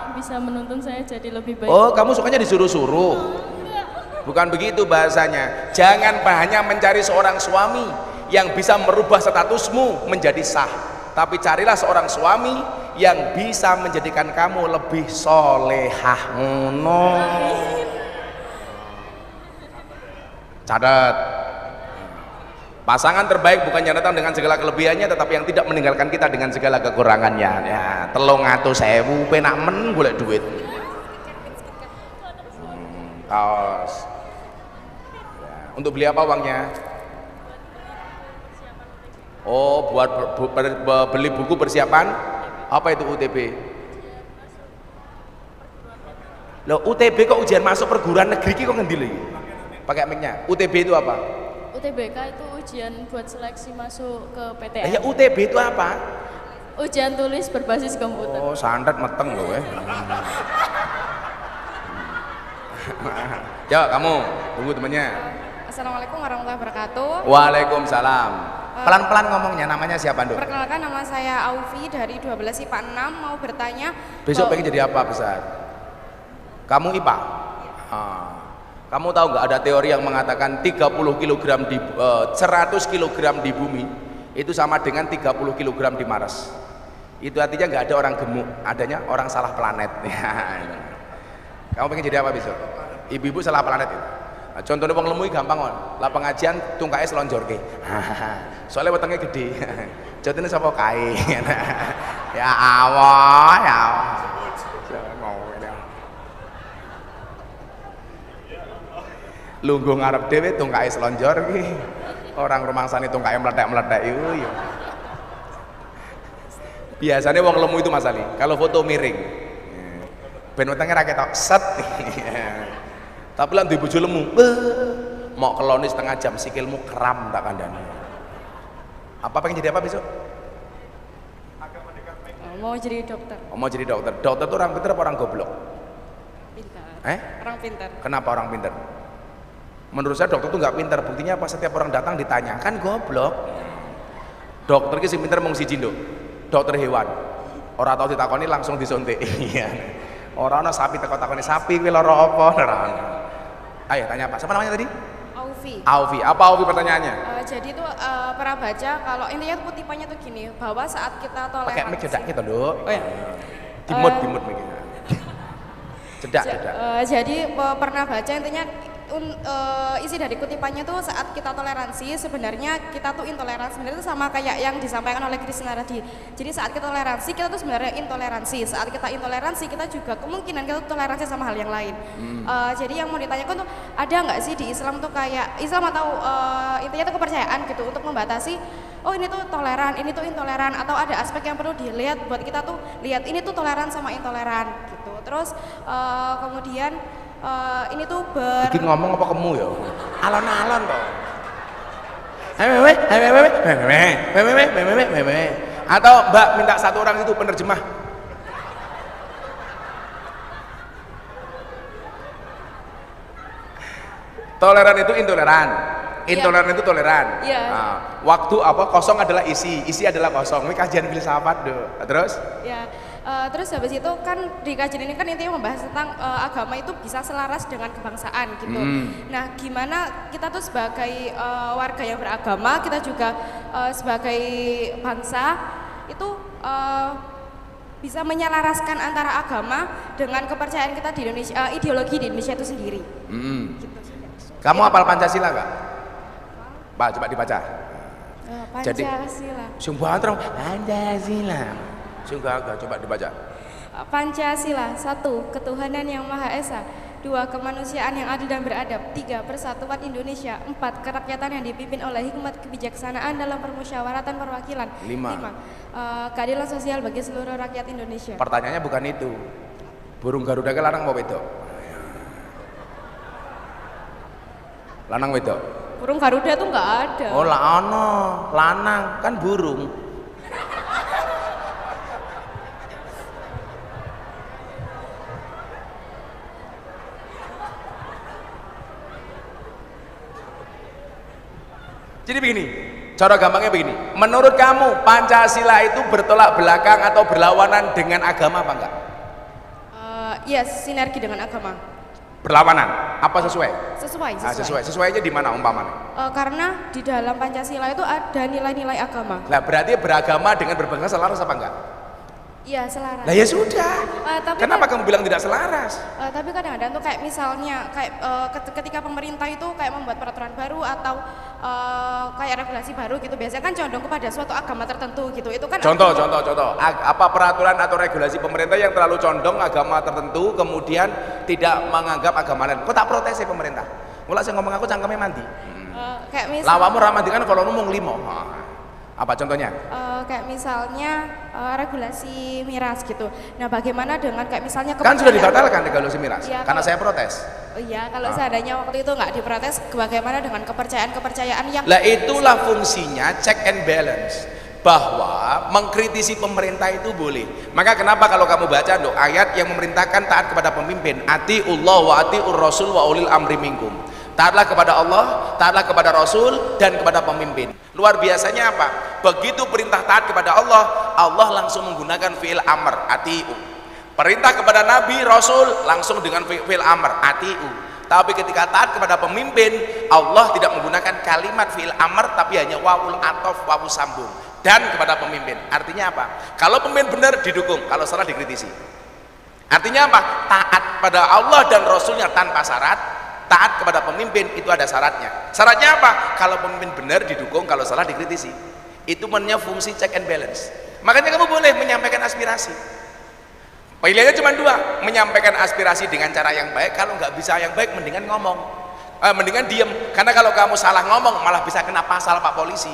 Yang bisa menuntun saya jadi lebih baik. Oh, kamu sukanya disuruh-suruh? Bukan begitu bahasanya. Jangan hanya mencari seorang suami yang bisa merubah statusmu menjadi sah, tapi carilah seorang suami yang bisa menjadikan kamu lebih solehah. Ngono. Catat. Pasangan terbaik bukannya datang dengan segala kelebihannya, tetapi yang tidak meninggalkan kita dengan segala kekurangannya. Ya, 300.000 penak men golek duit. Kaos. Ya, untuk beli apa uangnya? Oh, buat beli buku persiapan. Apa itu UTB? Loh, UTB kok ujian masuk perguruan negeri kok ngendi lagi? Pakai mic-nya. UTB itu apa? UTBK itu ujian buat seleksi masuk ke Ya, PTN. UTB itu apa? Ujian tulis berbasis komputer. Oh, sandat meteng loh. Coba kamu tunggu temennya. Assalamualaikum warahmatullahi wabarakatuh. Waalaikumsalam. Pelan-pelan ngomongnya. Namanya siapa, Nduk? Perkenalkan, nama saya Aufi dari 12 IPA 6. Mau bertanya, Besok pengen jadi apa besar? Kamu IPA? Kamu tahu nggak ada teori yang mengatakan 30 kg di 100 kg di bumi itu sama dengan 30 kg di Mars. Itu artinya nggak ada orang gemuk, adanya orang salah planet. Kamu pengen jadi apa besok? Ibu-ibu salah planet itu. Nah, contohnya wong lemu gampang kon. Lah pengajian tungkae selonjorke. Soalnya wetenge gede. Contohnya sapa kae. Ya Allah, ya Allah. Lungguh ngarep dhewe tungkae selonjor iki. Orang rumangsane tungkae meledak-meledak iku ya. Biasanya wong lemu itu Mas Ali, kalau foto miring. Ben wetenge ra ketok set. Tapi lan duwe bojo lemu, mau keloni setengah jam sikilmu kram tak kandhani. Apa pengen jadi apa besok? mau jadi dokter. Oh, mau jadi dokter. Dokter tuh orang pintar apa orang goblok? Pintar. Orang pintar. Kenapa orang pintar? Menurut saya dokter tuh nggak pintar. Buktinya apa? Setiap orang datang ditanya, kan goblok. Dokter ki sing pintar mung siji, Nduk. Dokter hewan. Ora tau ditakoni langsung disuntik. Iya. Ora ana sapi teko takoni sapi kuwi lara apa? Ora ana. Ayo tanya Pak. Siapa namanya tadi? Aufi. Aufi. Apa Aufi pertanyaannya? Jadi tuh pernah baca kalau intinya tuh tipenya tuh gini, bahwa saat kita toleransi. Pakai mic cedak gitu, Nduk. Oh ya. Dimut mic. Cedak. Jadi pernah baca intinya isi dari kutipannya tuh saat kita toleransi sebenarnya kita tuh intoleransi, sebenarnya itu sama kayak yang disampaikan oleh Krisna tadi. Jadi saat kita toleransi kita tuh sebenarnya intoleransi, saat kita intoleransi kita juga kemungkinan kita tuh toleransi sama hal yang lain. Jadi yang mau ditanyakan tuh ada nggak sih di Islam tuh kayak Islam atau intinya tuh kepercayaan gitu untuk membatasi oh ini tuh toleran, ini tuh intoleran, atau ada aspek yang perlu dilihat buat kita tuh lihat ini tuh toleran sama intoleran gitu. Terus kemudian ini tuh bikin ngomong apa kamu ya? Alon-alon toh. Atau Mbak minta satu orang itu penerjemah. Toleran itu intoleran. Intoleran itu toleran. Iya. Nah, waktu apa kosong adalah isi adalah kosong. Ini kajian filsafat doh. Terus? Ya. Terus habis itu kan di kajian ini kan intinya membahas tentang agama itu bisa selaras dengan kebangsaan gitu. Nah, gimana kita tuh sebagai warga yang beragama, kita juga sebagai bangsa itu bisa menyelaraskan antara agama dengan kepercayaan kita di Indonesia, ideologi di Indonesia itu sendiri. Gitu. Kamu hafal Pancasila nggak? Pak, coba dibaca. Pancasila. Sumpah terus Pancasila. Sungguh agak, coba dibaca. Pancasila, 1. Ketuhanan yang Maha Esa. 2. Kemanusiaan yang adil dan beradab. 3. Persatuan Indonesia. 4. Kerakyatan yang dipimpin oleh hikmat kebijaksanaan dalam permusyawaratan perwakilan. 5. Keadilan sosial bagi seluruh rakyat Indonesia. Pertanyaannya bukan itu. Burung Garuda ke lanang mau wedok? Lanang wedok? Burung Garuda tuh nggak ada. Oh lah ono, lanang kan burung. Jadi begini, cara gampangnya begini. Menurut kamu Pancasila itu bertolak belakang atau berlawanan dengan agama apa enggak? Iya, sinergi dengan agama. Berlawanan? Apa sesuai? Sesuai. Nah, sesuainya di mana umpamanya? Karena di dalam Pancasila itu ada nilai-nilai agama. Lah berarti beragama dengan berbangsa selaras apa enggak? Iya, selaras. Lah ya sudah. Kenapa kamu bilang tidak selaras? Tapi kadang-kadang tuh kayak misalnya kayak ketika pemerintah itu kayak membuat peraturan baru atau kayak regulasi baru gitu, biasanya kan condong kepada suatu agama tertentu gitu. Itu kan contoh. Apa peraturan atau regulasi pemerintah yang terlalu condong agama tertentu kemudian tidak menganggap agama lain? Kok tak protes ya pemerintah? Mulai saya ngomong aku cangkemnya mandi. Kayak misal lawamu ramadi kan kalau ngomong limo. Apa contohnya? Kayak misalnya regulasi miras gitu. Nah, bagaimana dengan kayak misalnya kan sudah dibatalkan regulasi miras ya, karena saya protes. Oh iya, kalau seandainya waktu itu nggak diprotes, bagaimana dengan kepercayaan yang lah itulah fungsinya check and balance, bahwa mengkritisi pemerintah itu boleh. Maka kenapa kalau kamu baca ayat yang memerintahkan taat kepada pemimpin, atiullah wa atiur rasul wa ulil amri minkum. Taatlah kepada Allah, taatlah kepada Rasul dan kepada pemimpin. Luar biasanya apa? Begitu perintah taat kepada Allah, Allah langsung menggunakan fi'il amr, atiu. Perintah kepada Nabi, Rasul langsung dengan fi'il amr, atiu. Tapi ketika taat kepada pemimpin, Allah tidak menggunakan kalimat fi'il amr tapi hanya wawul atof, wawu sambung. Dan kepada pemimpin. Artinya apa? Kalau pemimpin benar didukung, kalau salah dikritisi. Artinya apa? Taat pada Allah dan Rasulnya tanpa syarat. Taat kepada pemimpin itu ada syaratnya. Syaratnya apa? Kalau pemimpin benar didukung, kalau salah dikritisi. Itu namanya fungsi check and balance. Makanya kamu boleh menyampaikan aspirasi. Pilihannya cuma dua, menyampaikan aspirasi dengan cara yang baik. Kalau nggak bisa yang baik, mendingan ngomong, mendingan diem. Karena kalau kamu salah ngomong, malah bisa kena pasal Pak Polisi,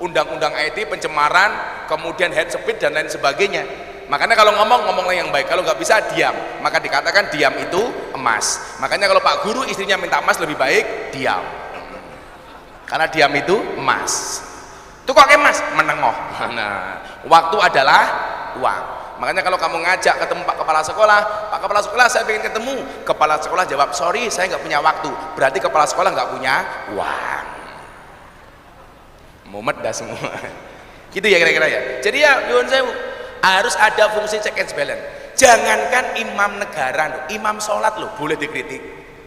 undang-undang IT, pencemaran, kemudian head speech dan lain sebagainya. Makanya kalau ngomonglah yang baik, kalau nggak bisa diam. Maka dikatakan diam itu emas. Makanya kalau Pak Guru istrinya minta emas lebih baik diam, karena diam itu emas. Itu kok emas menengoh. Nah, waktu adalah uang. Makanya kalau kamu ngajak ketemu Pak Kepala Sekolah, Pak Kepala Sekolah saya ingin ketemu, Kepala Sekolah jawab sorry saya nggak punya waktu, berarti Kepala Sekolah nggak punya uang. Mumet dah semua. Gitu ya kira-kira ya. Jadi ya nyuwun sewu, harus ada fungsi check and balance. Jangankan imam negara, imam sholat loh boleh dikritik.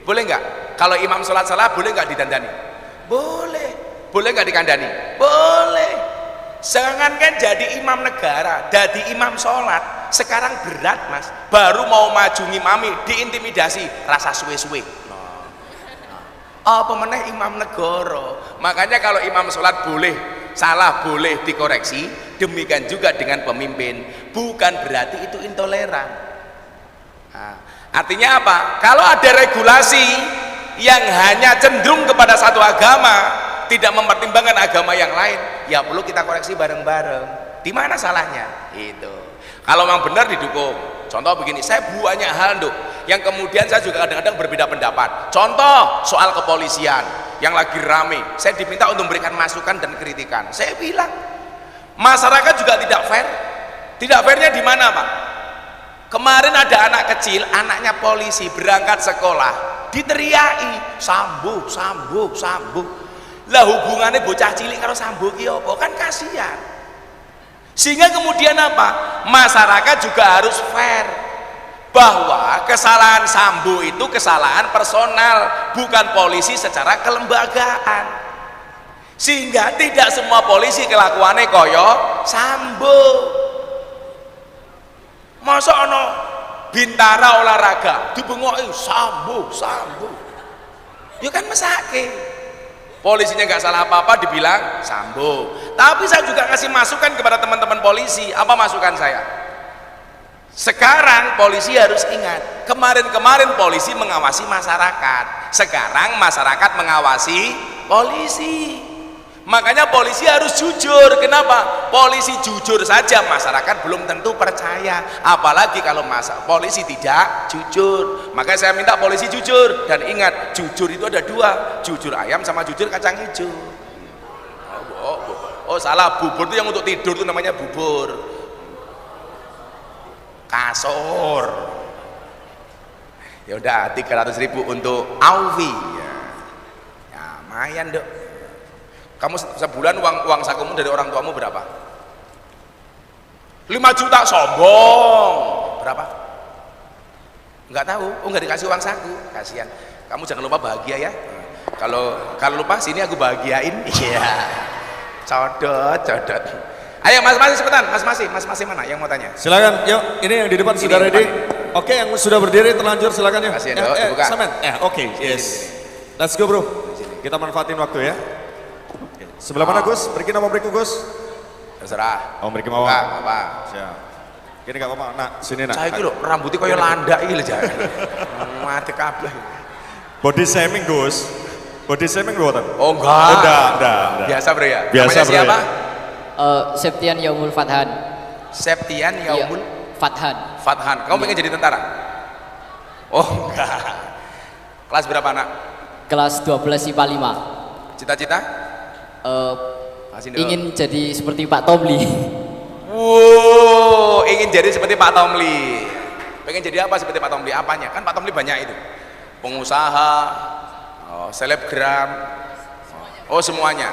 Boleh nggak? Kalau imam sholat salah boleh nggak didandani? Boleh. Boleh nggak dikandani? Boleh. Jangankan jadi imam negara, jadi imam sholat sekarang berat mas. Baru mau maju ngimami diintimidasi, rasa suwe-suwe. Apa meneh imam negara. Makanya kalau imam sholat boleh salah, boleh dikoreksi, demikian juga dengan pemimpin. Bukan berarti itu intoleran. Nah, artinya apa? Kalau ada regulasi yang hanya cenderung kepada satu agama, tidak mempertimbangkan agama yang lain, ya perlu kita koreksi bareng-bareng. Di mana salahnya? Itu. Kalau memang benar didukung. Contoh begini, saya banyak hal yang kemudian saya juga kadang-kadang berbeda pendapat. Contoh soal kepolisian yang lagi rame, saya diminta untuk memberikan masukan dan kritikan. Saya bilang masyarakat juga tidak fair. Tidak fairnya di mana, Pak? Kemarin ada anak kecil, anaknya polisi berangkat sekolah, diteriaki sambu, sambu, sambu. Lah hubungannya bocah cilik karo sambu ki apa? Kan kasihan. Sehingga kemudian apa? Masyarakat juga harus fair bahwa kesalahan sambu itu kesalahan personal, bukan polisi secara kelembagaan. Sehingga tidak semua polisi kelakuannya koyo sambu. Masa ono bintara olahraga dibengoki sambu, sambu. Ya kan mesake. Polisinya nggak salah apa-apa dibilang sambo. Tapi saya juga kasih masukan kepada teman-teman polisi. Apa masukan saya? Sekarang polisi harus ingat, kemarin-kemarin polisi mengawasi masyarakat, sekarang masyarakat mengawasi polisi. Makanya polisi harus jujur. Kenapa? Polisi jujur saja masyarakat belum tentu percaya, apalagi kalau polisi tidak jujur. Makanya saya minta polisi jujur. Dan ingat, jujur itu ada dua, jujur ayam sama jujur kacang hijau. Oh salah, bubur itu yang untuk tidur itu namanya bubur. Kasur. Ya udah 300.000 untuk Aufi. Ya lumayan dok. Kamu sebulan uang sakumu dari orang tuamu berapa? 5 juta, sombong. Berapa? Enggak tahu. Oh, enggak dikasih uang saku. Kasihan. Kamu jangan lupa bahagia ya. Kalau lupa sini aku bahagiain. Iya. Codot. Ayo Mas cepetan. Mas Masih mana yang mau tanya? Silakan. Yuk, ini yang di depan sudah ready. Oke, yang sudah berdiri terlanjur silakan yuk. Kasihan dok, dibuka. Oke, yes. Let's go, Bro. Kita manfaatin waktu ya. Sebelah mana Gus? Berikin nomor berikut Gus. Terserah. Oh berikin mau. Enggak apa. Siap. Gini enggak apa-apa. Nak, sini nak. Saya itu loh, rambutnya kayak landak iki lho jangan. Mati kabeh. Body shaming Gus. Body shaming buatan? Oh enggak. Enggak. Biasa bro ya. Biasa Namanya bro. Siapa? Septian Yaumul Fathan. Septian Yaumul Fathan. Kamu pengen jadi tentara? Oh enggak. Kelas berapa nak? Kelas 12 IPA 5. Cita-cita? Ingin jadi seperti Pak Tomli. Wow, ingin jadi seperti Pak Tomli. Pengen jadi apa seperti Pak Tomli? Apanya? Kan Pak Tomli banyak itu. Pengusaha, selebgram, semuanya.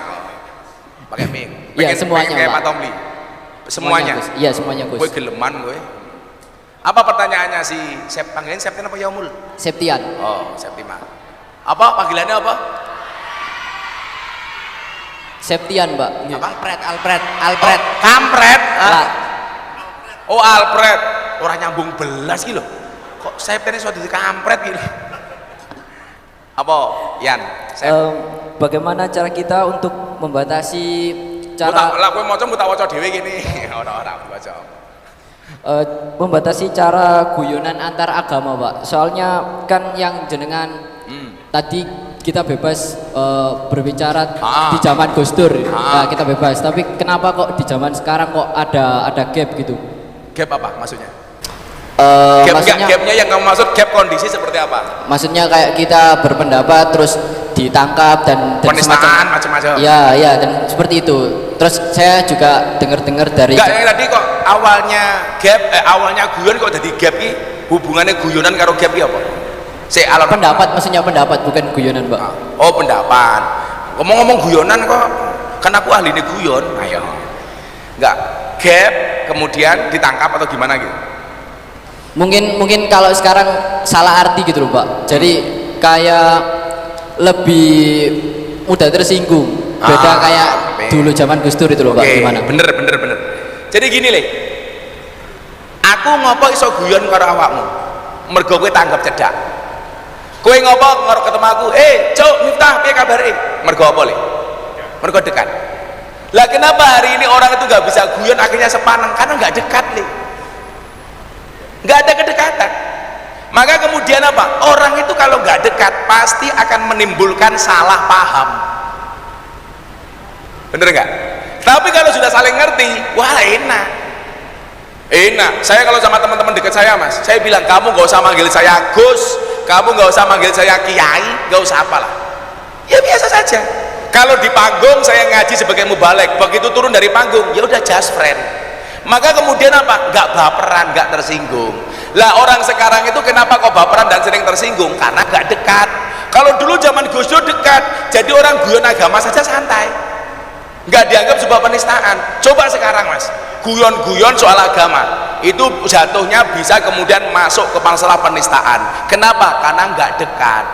Pakai mic. Iya semuanya. Pengen kayak Pak Tomli. Semuanya. Iya semuanya Gus. Gue geleman gue. Apa pertanyaannya si panggilin Septian apa Yaumul? Septian. Oh, Septima. Apa panggilannya apa? Septian Mbak. Apa? Alfred. Kampret. Oh Alfred. Orang nyambung belas gitu. Kok Septian ini sudah di kampret gitu. Apa? Yan. Bagaimana cara kita untuk membatasi cara? Lah kowe maca tak waca dhewe gini. Ora waca. Membatasi cara guyonan antar agama Pak. Soalnya kan yang jenengan tadi kita bebas berbicara di zaman Gus Dur, nah, kita bebas. Tapi kenapa kok di zaman sekarang kok ada gap gitu? Gap apa maksudnya? Maksudnya, gapnya yang kamu maksud gap kondisi seperti apa? Maksudnya kayak kita berpendapat terus ditangkap dan penistaan macam-macam. Ya dan seperti itu. Terus saya juga dengar dari. Enggak, yang tadi kok awalnya gap, awalnya guyon kok jadi gap ki? Hubungannya guyonan karo gap ki apa? Pendapat, maksudnya pendapat bukan guyonan Mbak. Oh pendapat. Ngomong-ngomong guyonan kok, kan aku ahli guyon. Ayo. Enggak, gap kemudian ditangkap atau gimana gitu? Mungkin kalau sekarang salah arti gitu loh Pak. Jadi kayak lebih mudah tersinggung. Beda kayak dulu zaman Gus Dur itu loh Pak. Gimana? Bener. Jadi gini leh. Aku ngopo iso guyon karo awakmu? Mergo kowe tanggap cedak. Kowe ngopo ngarep ketemu aku, Cuk, Miftah, piye kabare? Mergo apa le? Mergo dekat. Lah kenapa hari ini orang itu nggak bisa guyon akhirnya sepaneng? Karena nggak dekat le. Nggak ada kedekatan. Maka kemudian apa? Orang itu kalau nggak dekat pasti akan menimbulkan salah paham. Bener nggak? Tapi kalau sudah saling ngerti, wah enak. Saya kalau sama teman-teman dekat saya mas, saya bilang kamu nggak usah manggil saya Gus, kamu nggak usah manggil saya Kiai, nggak usah apalah. Ya biasa saja. Kalau di panggung saya ngaji sebagai mubalek, begitu turun dari panggung, ya udah just friend. Maka kemudian apa? Nggak baperan, nggak tersinggung. Lah orang sekarang itu kenapa kok baperan dan sering tersinggung? Karena nggak dekat. Kalau dulu zaman Gus Dur dekat, jadi orang guyon agama saja santai, nggak dianggap sebuah penistaan. Coba sekarang mas, guyon-guyon soal agama itu jatuhnya bisa kemudian masuk ke masalah penistaan. Kenapa? Karena nggak dekat.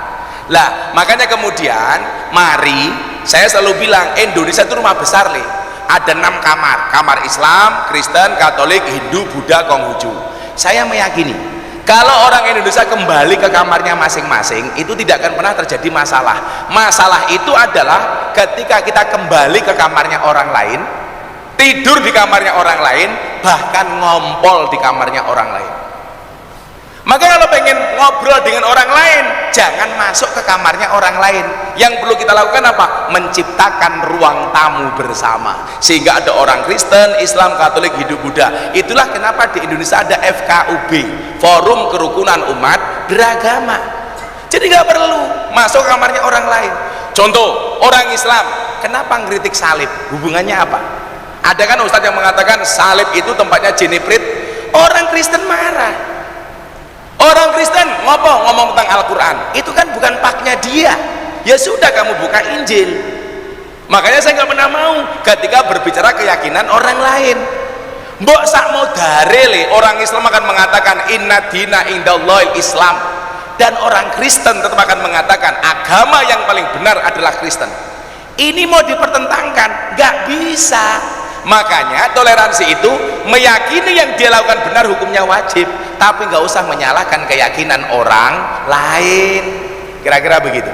Lah makanya kemudian mari saya selalu bilang Indonesia itu rumah besar le. Ada 6 kamar Islam, Kristen, Katolik, Hindu, Buddha, Konghucu. Saya meyakini kalau orang Indonesia kembali ke kamarnya masing-masing itu tidak akan pernah terjadi masalah. Masalah itu adalah ketika kita kembali ke kamarnya orang lain, tidur di kamarnya orang lain, bahkan ngompol di kamarnya orang lain. Maka kalau pengen ngobrol dengan orang lain, jangan masuk ke kamarnya orang lain. Yang perlu kita lakukan apa? Menciptakan ruang tamu bersama. Sehingga ada orang Kristen, Islam, Katolik, Hindu, Buddha. Itulah kenapa di Indonesia ada FKUB, Forum Kerukunan Umat Beragama. Jadi nggak perlu masuk ke kamarnya orang lain. Contoh, orang Islam, kenapa ngeritik salib? Hubungannya apa? Ada kan ustadz yang mengatakan salib itu tempatnya jeniprit. Orang Kristen marah. Orang Kristen ngomong tentang Al-Quran, itu kan bukan paknya dia. Ya sudah, kamu buka Injil. Makanya saya nggak pernah mau ketika berbicara keyakinan orang lain. Mbok sak mau darele orang Islam akan mengatakan inna dina indallahil Islam, dan orang Kristen tetap akan mengatakan agama yang paling benar adalah Kristen. Ini mau dipertentangkan, nggak bisa. Makanya toleransi itu meyakini yang dia lakukan benar hukumnya wajib, tapi nggak usah menyalahkan keyakinan orang lain. Kira-kira begitu,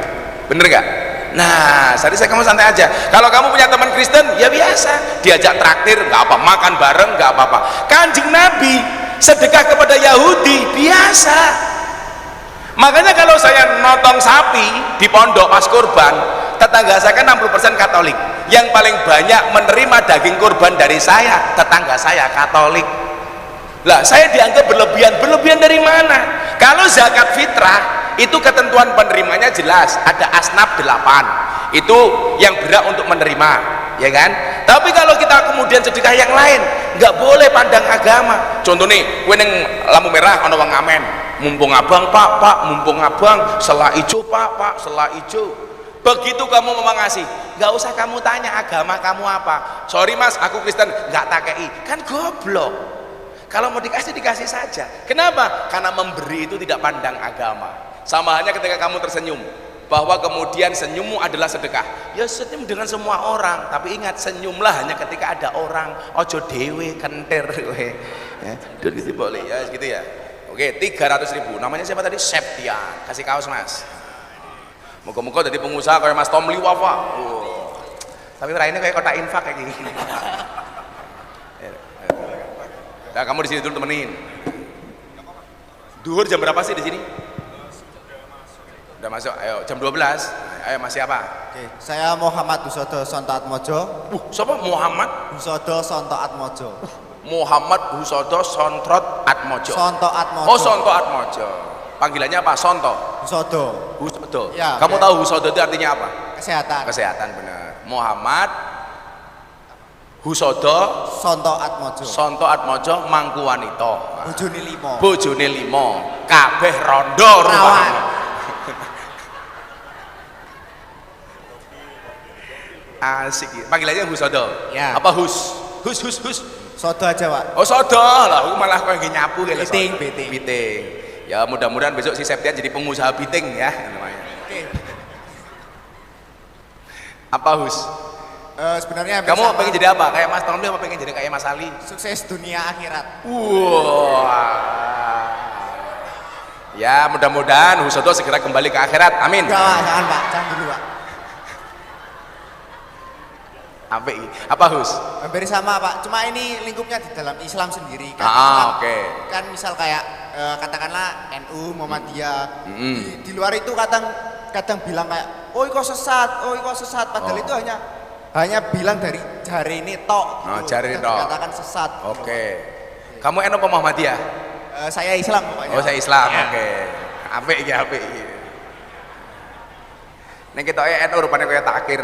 bener nggak? Nah, tadi saya kamu santai aja. Kalau kamu punya teman Kristen, ya biasa, diajak traktir, nggak apa, makan bareng, nggak apa-apa. Kanjeng Nabi sedekah kepada Yahudi biasa. Makanya kalau saya notong sapi di pondok pas kurban, tetangga saya kan 60% Katolik. Yang paling banyak menerima daging kurban dari saya, tetangga saya Katolik. Lah saya dianggap berlebihan dari mana? Kalau zakat fitrah itu ketentuan penerimanya jelas, ada asnaf 8 itu yang berhak untuk menerima, ya kan? Tapi kalau kita kemudian sedekah yang lain, nggak boleh pandang agama. Contoh nih, kue neng lampu merah ono wong ngamen, mumpung abang pak, mumpung abang, selah ijo pak, selah ijo. Begitu kamu mau ngasih, nggak usah kamu tanya agama kamu apa. Sorry mas, aku Kristen, nggak takei, kan goblok. Kalau mau dikasih saja. Kenapa? Karena memberi itu tidak pandang agama. Sama halnya ketika kamu tersenyum, bahwa kemudian senyummu adalah sedekah. Ya senyum dengan semua orang, tapi ingat senyumlah hanya ketika ada orang. Ojo dewe kentir, gitu boleh ya, gitu ya. Oke, 300.000. Namanya siapa tadi? Septian. Kasih kaos mas. Moga-moga jadi pengusaha kayak Mas Tomli Wafa. Tapi ini kayak kota infak kayak gini. Nah, kamu di sini dulu temenin. Duhur jam berapa sih di sini? Udah masuk. Ayo jam 12. Ayo masih apa? Oke, saya Muhammad Husodo Sonto Atmojo. Siapa Muhammad? Husodo Sonto Atmojo. Muhammad Husodo Sontrot Atmojo. Sonto Atmojo. Oh, Sonto Atmojo. Panggilannya apa? Sonto. Husodo. Husodo. Ya, kamu tahu Husodo itu artinya apa? Kesehatan. Kesehatan, benar. Muhammad Husodo Sonto Atmojo. Sonto Atmojo mangku wanita. Bojone 5. Bojone 5. Kabeh rondo rupane. Asik. Panggilannya Husodo. Ya. Apa Hus? Sodo aja, Pak. Oh, sodo lah. Aku malah kok nyapu kayak Biting. Ya mudah-mudahan besok si Septian jadi pengusaha biting ya namanya. Oke. Apa Hus? Sebenarnya kamu pengen jadi apa? Kayak Mas Tomli apa pengen jadi kayak Mas Ali? Sukses dunia akhirat. Wah. Ya, mudah-mudahan Husodo segera kembali ke akhirat. Amin. Jangan Pak, jangan dulu Pak. Apa Hus? Hampir sama Pak, cuma ini lingkupnya di dalam Islam sendiri kan. Oke. Kan misal kayak katakanlah NU, Muhammadiyah. Di luar itu kadang bilang kayak, oh iko sesat, padahal itu hanya bilang dari jari ini tok. Jari tok. Dikatakan sesat. Oke. Kamu NU apa Muhammadiyah? Saya Islam pokoknya. Oh, saya Islam. Oke. Apik iki, apik iki. Nek ketoke NU rupane kaya takir.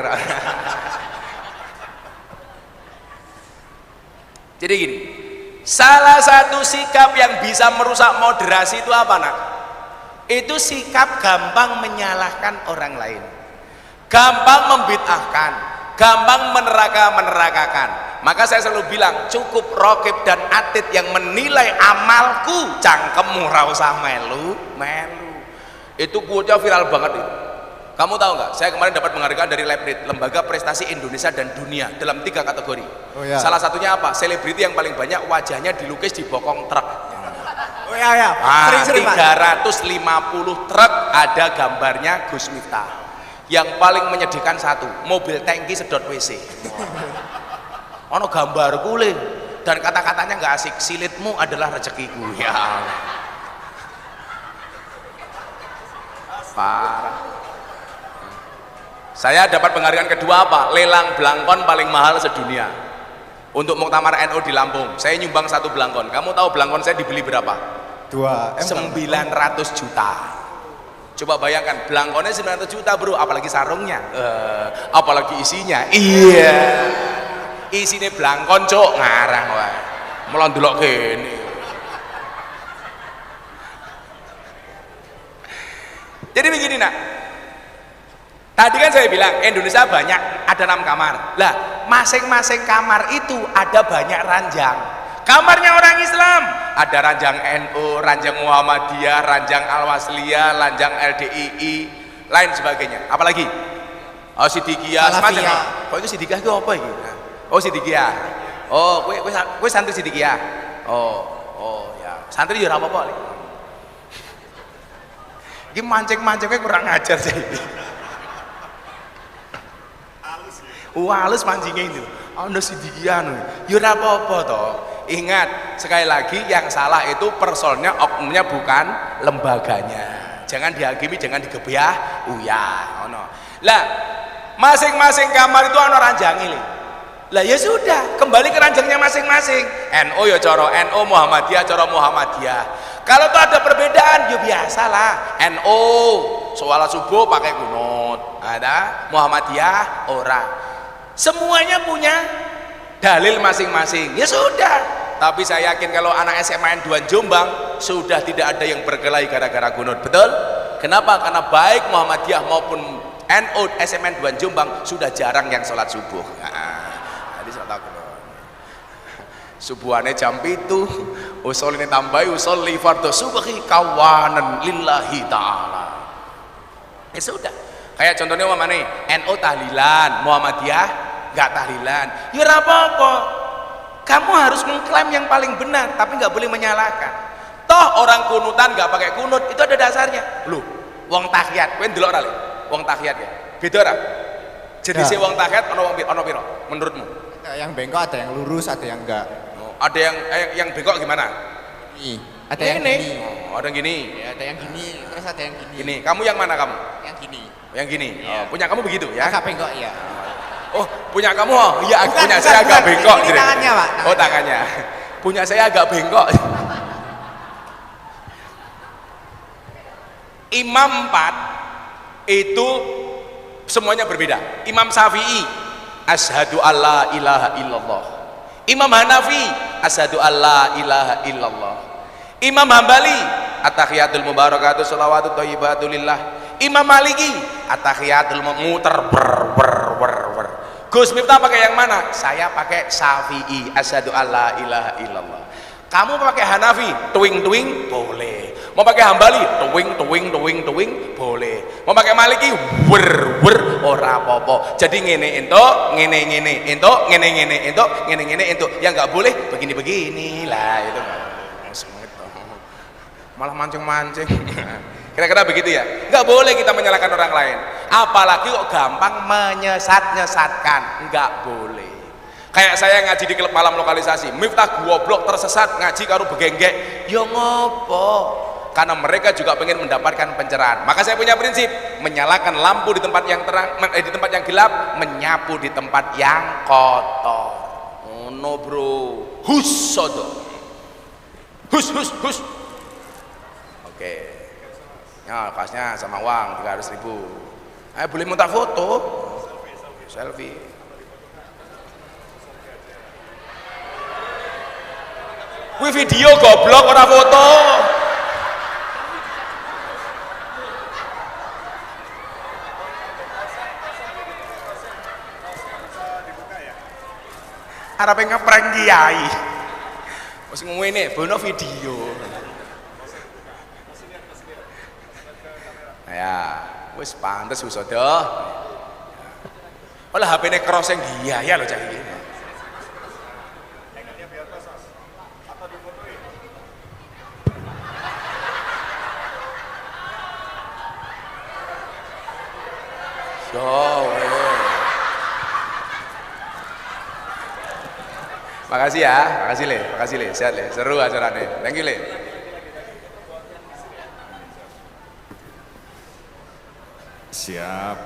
Jadi gini, salah satu sikap yang bisa merusak moderasi itu apa nak? Itu sikap gampang menyalahkan orang lain, gampang membid'ahkan, gampang meneraka-menerakakan. Maka saya selalu bilang, cukup Rokib dan Atid yang menilai amalku, cangkemmu ra usah melu. Itu quote-nya viral banget itu. Kamu tahu nggak? Saya kemarin dapat penghargaan dari Labrid, Lembaga Prestasi Indonesia dan Dunia, dalam 3 kategori. Oh, ya. Salah satunya apa? Selebriti yang paling banyak wajahnya dilukis di bokong truk. Oh ya. Sering-sering Pak. 350 truk ada gambarnya Gus Miftah. Yang paling menyedihkan satu, mobil tangki sedot WC. Ono gambar kuling dan kata-katanya nggak asik. Silitmu adalah rezekiku. Ya. Parah. Saya dapat penghargaan kedua apa? Lelang belangkon paling mahal sedunia untuk Muktamar NU di Lampung. Saya nyumbang 1 belangkon. Kamu tahu belangkon saya dibeli berapa? 900 juta. Coba bayangkan, belangkonnya 900 juta bro, apalagi sarungnya, apalagi isinya. Iya, isinya belangkon cok, ngarang wae. Melondolok gini. Jadi begini nak. Tadi kan saya bilang Indonesia banyak, ada 6 kamar. Lah, masing-masing kamar itu ada banyak ranjang. Kamarnya orang Islam, ada ranjang NU, ranjang Muhammadiyah, ranjang Al-Wasliyah, ranjang LDII, lain sebagainya. Apalagi? Oh, Sidikiyah, semacam. Kok itu Sidikiyah itu apa ini? Oh, Sidikiyah. Oh, kowe santri Sidikiyah. Oh ya. Santri ya ora apa-apa. Iki mancing-mancingnya kurang ajar sih. Halus mancingnya itu. Ono Sidikiyah no. Ya ora apa-apa toh. Ingat, sekali lagi yang salah itu personnya, oknumnya, bukan lembaganya. Jangan dihakimi, jangan digebyah. Ono. Lah, masing-masing kamar itu ono ranjangi le. Lah ya sudah, kembali ke ranjangnya masing-masing. NU ya cara NU, Muhammadiyah cara Muhammadiyah. Kalau tuh ada perbedaan, ya biasalah. NU sholat subuh pakai kunut, ada Muhammadiyah ora. Semuanya punya dalil masing-masing. Ya sudah. Tapi saya yakin kalau anak SMA N2 Jombang sudah tidak ada yang berkelahi gara-gara kunut. Betul? Kenapa? Karena baik Muhammadiyah maupun NU SMA N2 Jombang sudah jarang yang sholat subuh. Jadi saya tahu subuhannya jam itu, usul ini tambahi usul li fardhu subhi kawanan lillahi ta'ala. Ya sudah. Kayak contohnya mana nih? NU tahlilan, Muhammadiyah nggak tahlilan. Ya apa-apa. Kamu harus mengklaim yang paling benar, tapi nggak boleh menyalahkan. Toh orang kunutan nggak pakai kunut, itu ada dasarnya. Loh, wong tahiyat, kowe ndelok ra le? Wong tahiyat ya. Beda ra? Jenise wong tahiyat ono piro menurutmu? Ada yang bengkok, ada yang lurus, ada yang enggak. Oh, ada yang bengkok gimana? Ini. Ada yang gini. Oh, ada yang gini. Ya, ada yang gini, terus ada yang gini. Gini. Kamu yang mana kamu? Yang gini. Yang gini. Ya. Oh, punya kamu begitu ya? Agak bengkok ya. Oh, punya kamu? Oh, iya, punya saya agak bengkok. Ini tangannya, Pak. Oh, tangannya. Punya saya agak bengkok. Imam 4 itu semuanya berbeda. Imam Syafi'i, asyhadu alla ilaha illallah. Imam Hanafi, asyhadu alla ilaha illallah. Imam Hambali, at-tahiyatul mubarakatuh sholawatut thayyibatu lillah. Imam Maliki, at-tahiyatul muter ber. Gus Miftah pakai yang mana? Saya pakai Syafi'i, asyhadu alla ilaha illallah. Kamu pakai Hanafi, tuing boleh. Mau pakai Hambali, tuing boleh. Mau pakai Maliki, wer ora apa-apa. Jadi ngene entuk, ngene entuk, ngene entuk, ngene entuk. Yang enggak boleh begini-begini lah itu. malah mancing-mancing. Kira-kira begitu ya. Nggak boleh kita menyalahkan orang lain, apalagi kok gampang menyesat-nyesatkan. Nggak boleh. Kayak saya ngaji di klub malam lokalisasi, Miftah goblok tersesat ngaji karo begenggek, ya ngopo? Karena mereka juga ingin mendapatkan pencerahan. Maka saya punya prinsip, menyalakan lampu di tempat yang terang, di tempat yang gelap, menyapu di tempat yang kotor. Oh no bro, hus sodo, hus. Oke, ya kasnya sama uang 300.000. Boleh minta foto, selfie. Wih video goblok ora foto. Arep ngeprank kiai. Wis ngene, bono video. Ya, wis pantes wis ada. Olah HP-ne crossing ya lho cah iki. Makasih ya, makasih Le, sehat Le, seru acaranya, thank you Le. Siap.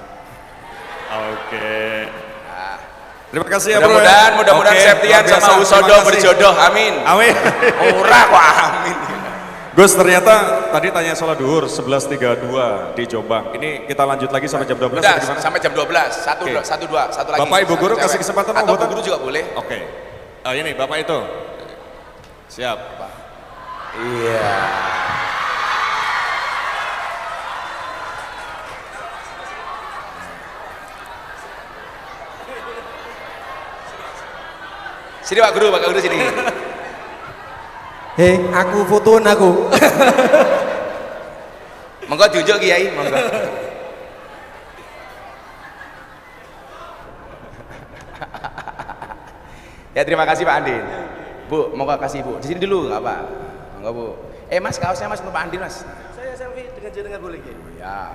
Oke. Nah. Terima kasih ya bro. Mudah-mudahan Septian sama Usodo berjodoh, amin. Amin. Ora kok amin. Gus, ternyata tadi tanya sholat duhur 11.32 di Jombang. Ini kita lanjut lagi sampai jam 12. Udah, sampai jam 12. Satu lagi. Bapak Ibu guru kasih kesempatan atau Bu guru juga boleh. Oke. Ini Bapak itu. Siap. Iya. Sini Pak Guru sini. Hei, aku fotoin aku. Monggo diunjuk Kiai, monggo. Ya terima kasih Pak Andin. Bu, monggo kasih Bu. Di sini dulu nggak apa. Monggo Bu. Mas kaosnya Mas untuk Pak Andin Mas. Saya selfie dengan jenengan boleh Ki? Ya.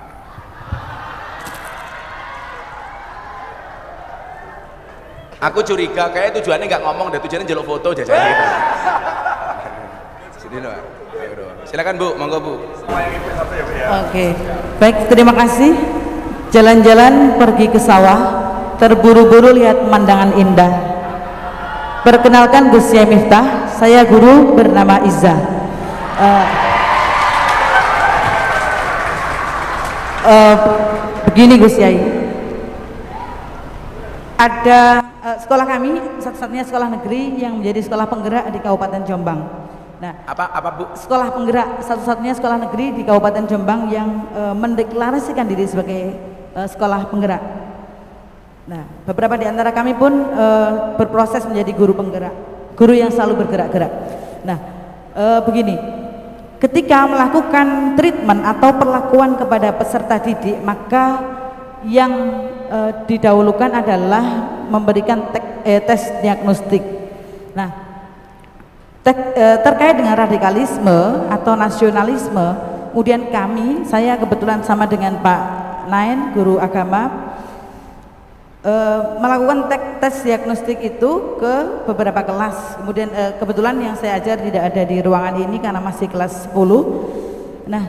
Aku curiga kayak tujuannya nggak ngomong, dan tujuannya jaluk foto jajan gitu. Sini loh. Ayo bro. Silakan Bu, monggo Bu. Oke, baik terima kasih. Jalan-jalan pergi ke sawah, terburu-buru lihat pemandangan indah. Perkenalkan Gus Yai Miftah, saya guru bernama Iza. Begini Gus Yai, ada sekolah kami satu-satunya sekolah negeri yang menjadi sekolah penggerak di Kabupaten Jombang. Nah, apa Bu? Sekolah penggerak satu-satunya sekolah negeri di Kabupaten Jombang yang mendeklarasikan diri sebagai sekolah penggerak. Nah, beberapa di antara kami pun berproses menjadi guru penggerak, guru yang selalu bergerak-gerak. Nah, begini, ketika melakukan treatment atau perlakuan kepada peserta didik, maka yang didahulukan adalah memberikan tes diagnostik. Nah, terkait dengan radikalisme atau nasionalisme, kemudian saya kebetulan sama dengan Pak Nain, guru agama, melakukan tes diagnostik itu ke beberapa kelas. Kemudian kebetulan yang saya ajar tidak ada di ruangan ini karena masih kelas 10. Nah,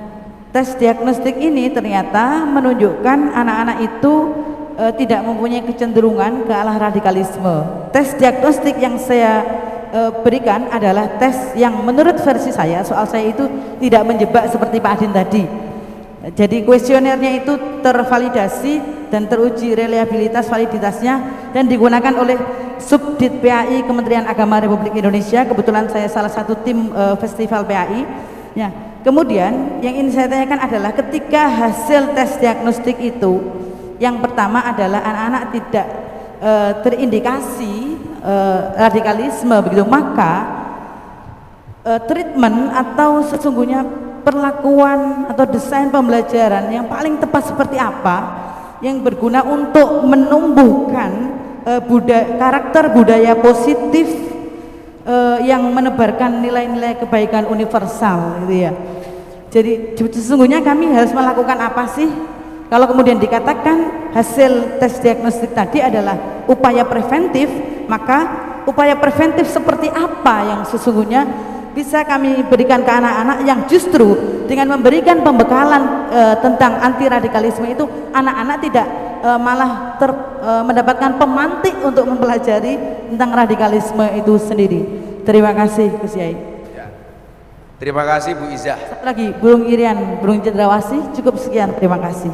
tes diagnostik ini ternyata menunjukkan anak-anak itu tidak mempunyai kecenderungan ke arah radikalisme. Tes diagnostik yang saya berikan adalah tes yang menurut versi saya, soal saya itu tidak menjebak seperti Pak Adin tadi. Jadi kuesionernya itu tervalidasi dan teruji reliabilitas validitasnya dan digunakan oleh Subdit PAI Kementerian Agama Republik Indonesia. Kebetulan saya salah satu tim festival PAI. Ya, kemudian yang ingin saya tanyakan adalah ketika hasil tes diagnostik itu, yang pertama adalah anak-anak tidak terindikasi radikalisme begitu, maka treatment atau sesungguhnya perlakuan atau desain pembelajaran yang paling tepat seperti apa yang berguna untuk menumbuhkan karakter budaya positif yang menebarkan nilai-nilai kebaikan universal gitu ya. Jadi sesungguhnya kami harus melakukan apa sih? Kalau kemudian dikatakan hasil tes diagnostik tadi adalah upaya preventif, maka upaya preventif seperti apa yang sesungguhnya bisa kami berikan ke anak-anak yang justru dengan memberikan pembekalan tentang anti radikalisme itu anak-anak tidak malah mendapatkan pemantik untuk mempelajari tentang radikalisme itu sendiri. Terima kasih Gus Yai. Ya. Terima kasih Bu Izah. Satu lagi Burung Irian, Burung Cendrawasih, cukup sekian, terima kasih.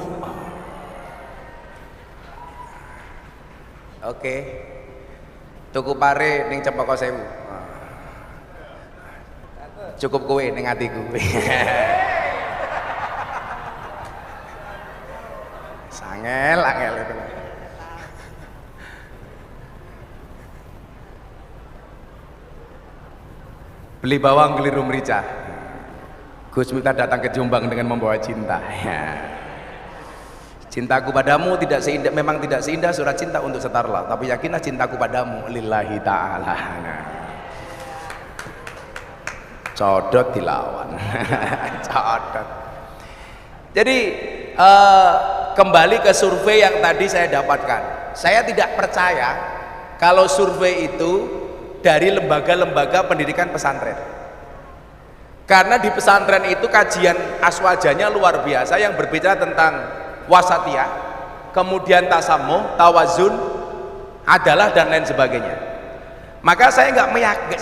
Oke. Tuku pare ning Cempaka Sewu. Cukup kowe ning atiku. Sangel angel itu. Beli bawang keliru merica. Gus Miftah datang ke Jombang dengan membawa cinta. Cintaku padamu tidak seindah, memang tidak seindah surat cinta untuk Setarlah, tapi yakinlah cintaku padamu lillahi ta'ala. Codot dilawan. Codot. Jadi kembali ke survei yang tadi saya dapatkan, saya tidak percaya kalau survei itu dari lembaga-lembaga pendidikan pesantren, karena di pesantren itu kajian aswajanya luar biasa yang berbicara tentang wasatiyah, kemudian tasamuh, tawazun, adalah dan lain sebagainya. Maka saya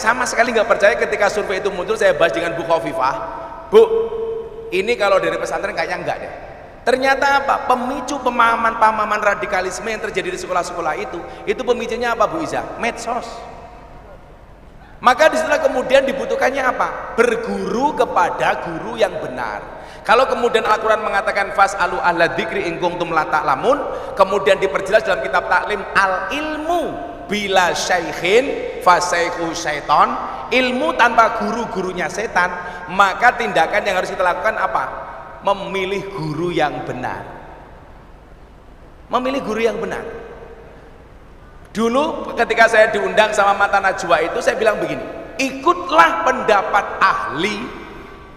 sama sekali nggak percaya ketika survei itu muncul. Saya bahas dengan Bu Khofifah, Bu, ini kalau dari pesantren kayaknya enggak deh. Ternyata apa? Pemicu pemahaman radikalisme yang terjadi di sekolah-sekolah itu pemicunya apa Bu Iza? Medsos. Maka disitulah kemudian dibutuhkannya apa? Berguru kepada guru yang benar. Kalau kemudian Al-Quran mengatakan fas'alu ahla dzikri in kuntum la ta'lamun, kemudian diperjelas dalam kitab taklim al-ilmu bila syaikhin fasaikhu syaiton, ilmu tanpa guru-gurunya setan, maka tindakan yang harus kita lakukan apa? Memilih guru yang benar. Memilih guru yang benar. Dulu ketika saya diundang sama Mata Najwa itu, saya bilang begini, ikutlah pendapat ahli,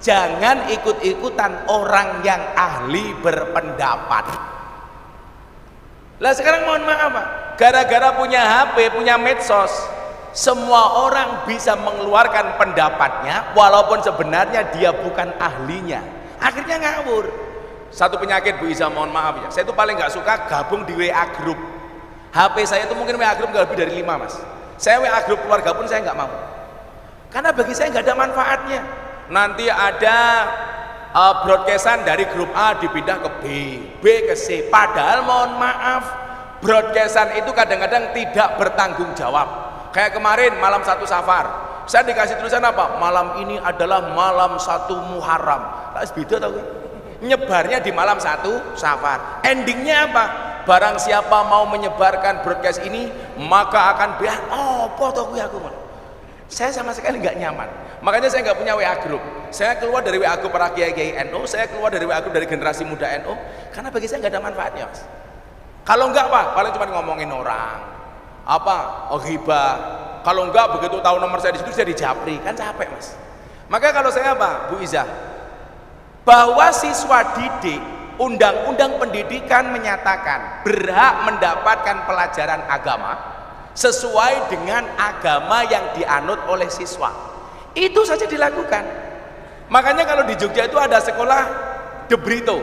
jangan ikut-ikutan orang yang ahli berpendapat. Lah sekarang mohon maaf Pak, gara-gara punya HP, punya medsos, semua orang bisa mengeluarkan pendapatnya walaupun sebenarnya dia bukan ahlinya. Akhirnya ngawur. Satu penyakit Bu Iza, mohon maaf ya, saya itu paling nggak suka gabung di WA group. HP saya itu mungkin WA group nggak lebih dari 5 Mas. Saya WA group keluarga pun saya nggak mau, karena bagi saya nggak ada manfaatnya. Nanti ada broadcastan dari grup A dipindah ke B, B ke C, padahal mohon maaf, broadcastan itu kadang-kadang tidak bertanggung jawab. Kayak kemarin malam 1 Safar, saya dikasih tulisan apa? Malam ini adalah malam 1 Muharram. Tak beda tahu? Nyebarnya di malam 1 Safar. Endingnya apa? Barang siapa mau menyebarkan broadcast ini maka akan saya sama sekali nggak nyaman. Makanya saya nggak punya WA group. Saya keluar dari WA group para kiai NU, saya keluar dari WA group dari generasi muda NU, karena bagi saya nggak ada manfaatnya Mas. Kalau enggak Pak, paling cuma ngomongin orang apa, ghibah. Kalau enggak begitu tahu nomor saya di situ saya dijapri, kan capek Mas. Maka kalau saya apa Bu Iza, bahwa siswa didik, Undang-Undang Pendidikan menyatakan berhak mendapatkan pelajaran agama sesuai dengan agama yang dianut oleh siswa. Itu saja dilakukan. Makanya kalau di Jogja itu ada sekolah De Brito.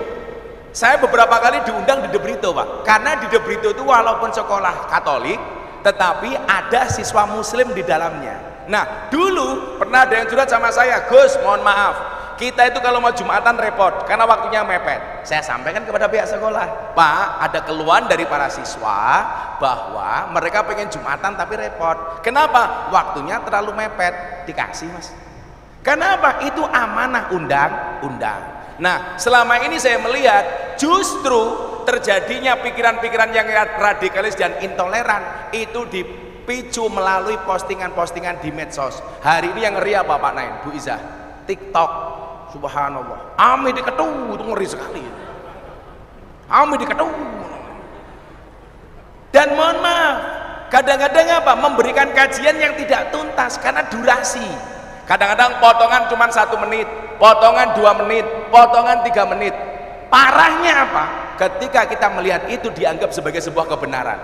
Saya beberapa kali diundang di De Brito Pak, karena di De Brito itu walaupun sekolah Katolik tetapi ada siswa Muslim di dalamnya. Nah dulu pernah ada yang curhat sama saya, Gus mohon maaf, kita itu kalau mau Jumatan repot karena waktunya mepet. Saya sampaikan kepada pihak sekolah, Pak, ada keluhan dari para siswa bahwa mereka pengen Jumatan tapi repot. Kenapa? Waktunya terlalu mepet. Dikasih Mas. Kenapa? Itu amanah undang-undang. Nah selama ini saya melihat justru terjadinya pikiran-pikiran yang radikalis dan intoleran itu dipicu melalui postingan-postingan di medsos. Hari ini yang ngeri apa Pak Nain, Bu Iza? TikTok. Subhanallah, ame diketu, itu ngeri sekali. Ame diketu. Dan mohon maaf, kadang-kadang apa? Memberikan kajian yang tidak tuntas karena durasi. Kadang-kadang potongan cuma 1 menit, potongan 2 menit, potongan 3 menit. Parahnya apa? Ketika kita melihat itu dianggap sebagai sebuah kebenaran.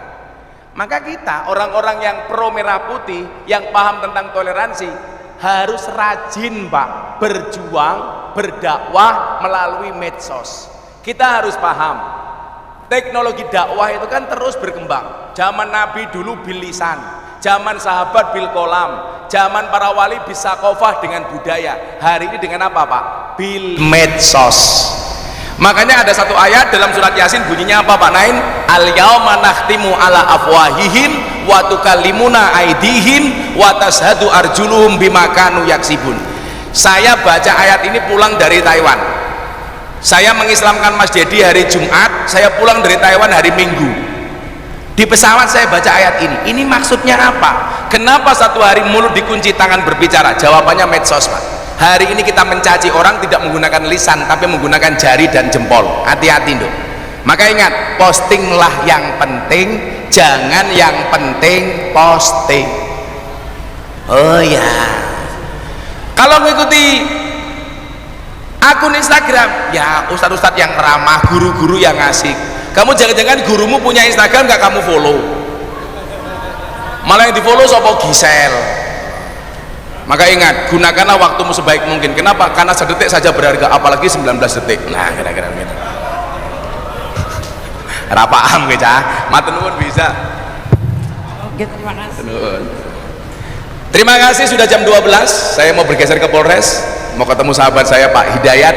Maka kita orang-orang yang pro merah putih, yang paham tentang toleransi, harus rajin Pak, berjuang, berdakwah melalui medsos. Kita harus paham, teknologi dakwah itu kan terus berkembang. Zaman Nabi dulu bil lisan, zaman sahabat bil kolam, zaman para wali bisa kofah dengan budaya. Hari ini dengan apa Pak? Bil medsos. Makanya ada satu ayat dalam surat Yasin bunyinya apa Pak Nain? Al yauma nakhtimu ala afwahihim wa tukallimuna aydihim wa tashhadu arjuluhum bima kanu yaksibun. Saya baca ayat ini pulang dari Taiwan. Saya mengislamkan Mas Dedi hari Jumat, saya pulang dari Taiwan hari Minggu. Di pesawat saya baca ayat ini. Ini maksudnya apa? Kenapa satu hari mulut dikunci, tangan berbicara? Jawabannya medsos Pak. Hari ini kita mencaci orang tidak menggunakan lisan tapi menggunakan jari dan jempol. Hati-hati dong. Maka ingat, postinglah yang penting, jangan yang penting posting. Oh ya, kalau mengikuti akun Instagram ya ustadz-ustadz yang ramah, guru-guru yang asik. Kamu jangan-jangan gurumu punya Instagram gak kamu follow, malah yang di follow sopo Gisel. Maka ingat, gunakanlah waktumu sebaik mungkin. Kenapa? Karena sedetik saja berharga, apalagi 19 detik. Nah, kira-kira gitu. Rapaham kita, matur nuwun bisa. Oke, terima kasih. Terima kasih sudah jam 12. Saya mau bergeser ke Polres, mau ketemu sahabat saya Pak Hidayat.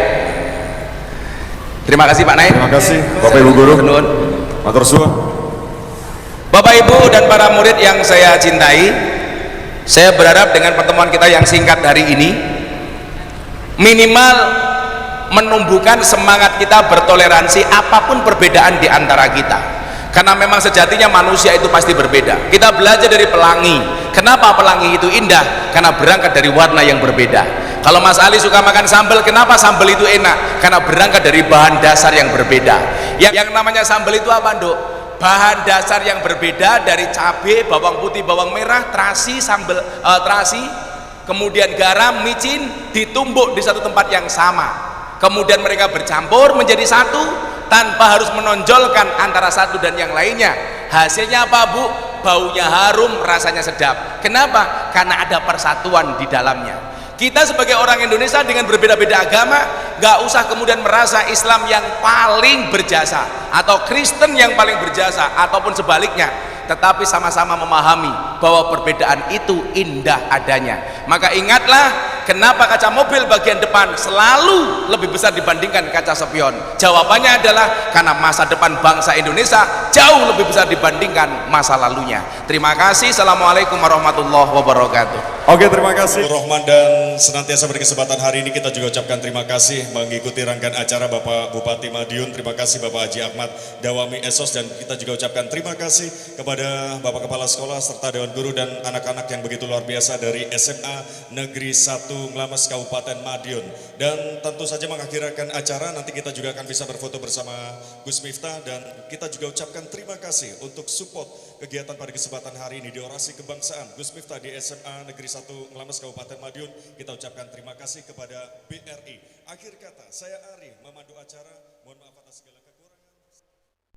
Terima kasih Pak Nain. Terima kasih Bapak Ibu Guru. Matur suwun. Bapak Ibu dan para murid yang saya cintai, saya berharap dengan pertemuan kita yang singkat hari ini minimal menumbuhkan semangat kita bertoleransi apapun perbedaan di antara kita, karena memang sejatinya manusia itu pasti berbeda. Kita belajar dari pelangi. Kenapa pelangi itu indah? Karena berangkat dari warna yang berbeda. Kalau Mas Ali suka makan sambal, kenapa sambal itu enak? Karena berangkat dari bahan dasar yang berbeda. Yang namanya sambal itu apa Nduk? Bahan dasar yang berbeda dari cabai, bawang putih, bawang merah, terasi, sambal terasi, kemudian garam, micin, ditumbuk di satu tempat yang sama. Kemudian mereka bercampur menjadi satu tanpa harus menonjolkan antara satu dan yang lainnya. Hasilnya apa Bu? Baunya harum, rasanya sedap. Kenapa? Karena ada persatuan di dalamnya. Kita sebagai orang Indonesia dengan berbeda-beda agama, gak usah kemudian merasa Islam yang paling berjasa atau Kristen yang paling berjasa ataupun sebaliknya, tetapi sama-sama memahami bahwa perbedaan itu indah adanya. Maka ingatlah, kenapa kaca mobil bagian depan selalu lebih besar dibandingkan kaca spion? Jawabannya adalah karena masa depan bangsa Indonesia jauh lebih besar dibandingkan masa lalunya. Terima kasih. Assalamualaikum warahmatullahi wabarakatuh. Oke, terima kasih Rohman, dan senantiasa berkesempatan hari ini kita juga ucapkan terima kasih mengikuti rangkaian acara Bapak Bupati Madiun. Terima kasih Bapak Haji Ahmad Dawami Esos, dan kita juga ucapkan terima kasih kepada Bapak Kepala Sekolah serta Dewan Guru dan anak-anak yang begitu luar biasa dari SMA Negeri 1 Nglames Kabupaten Madiun. Dan tentu saja mengakhirkan acara, nanti kita juga akan bisa berfoto bersama Gus Miftah, dan kita juga ucapkan terima kasih untuk support kegiatan pada kesempatan hari ini di Orasi Kebangsaan Gus Miftah di SMA Negeri 1 Nglames Kabupaten Madiun. Kita ucapkan terima kasih kepada BRI. Akhir kata, saya Ari memandu acara, mohon maaf atas segala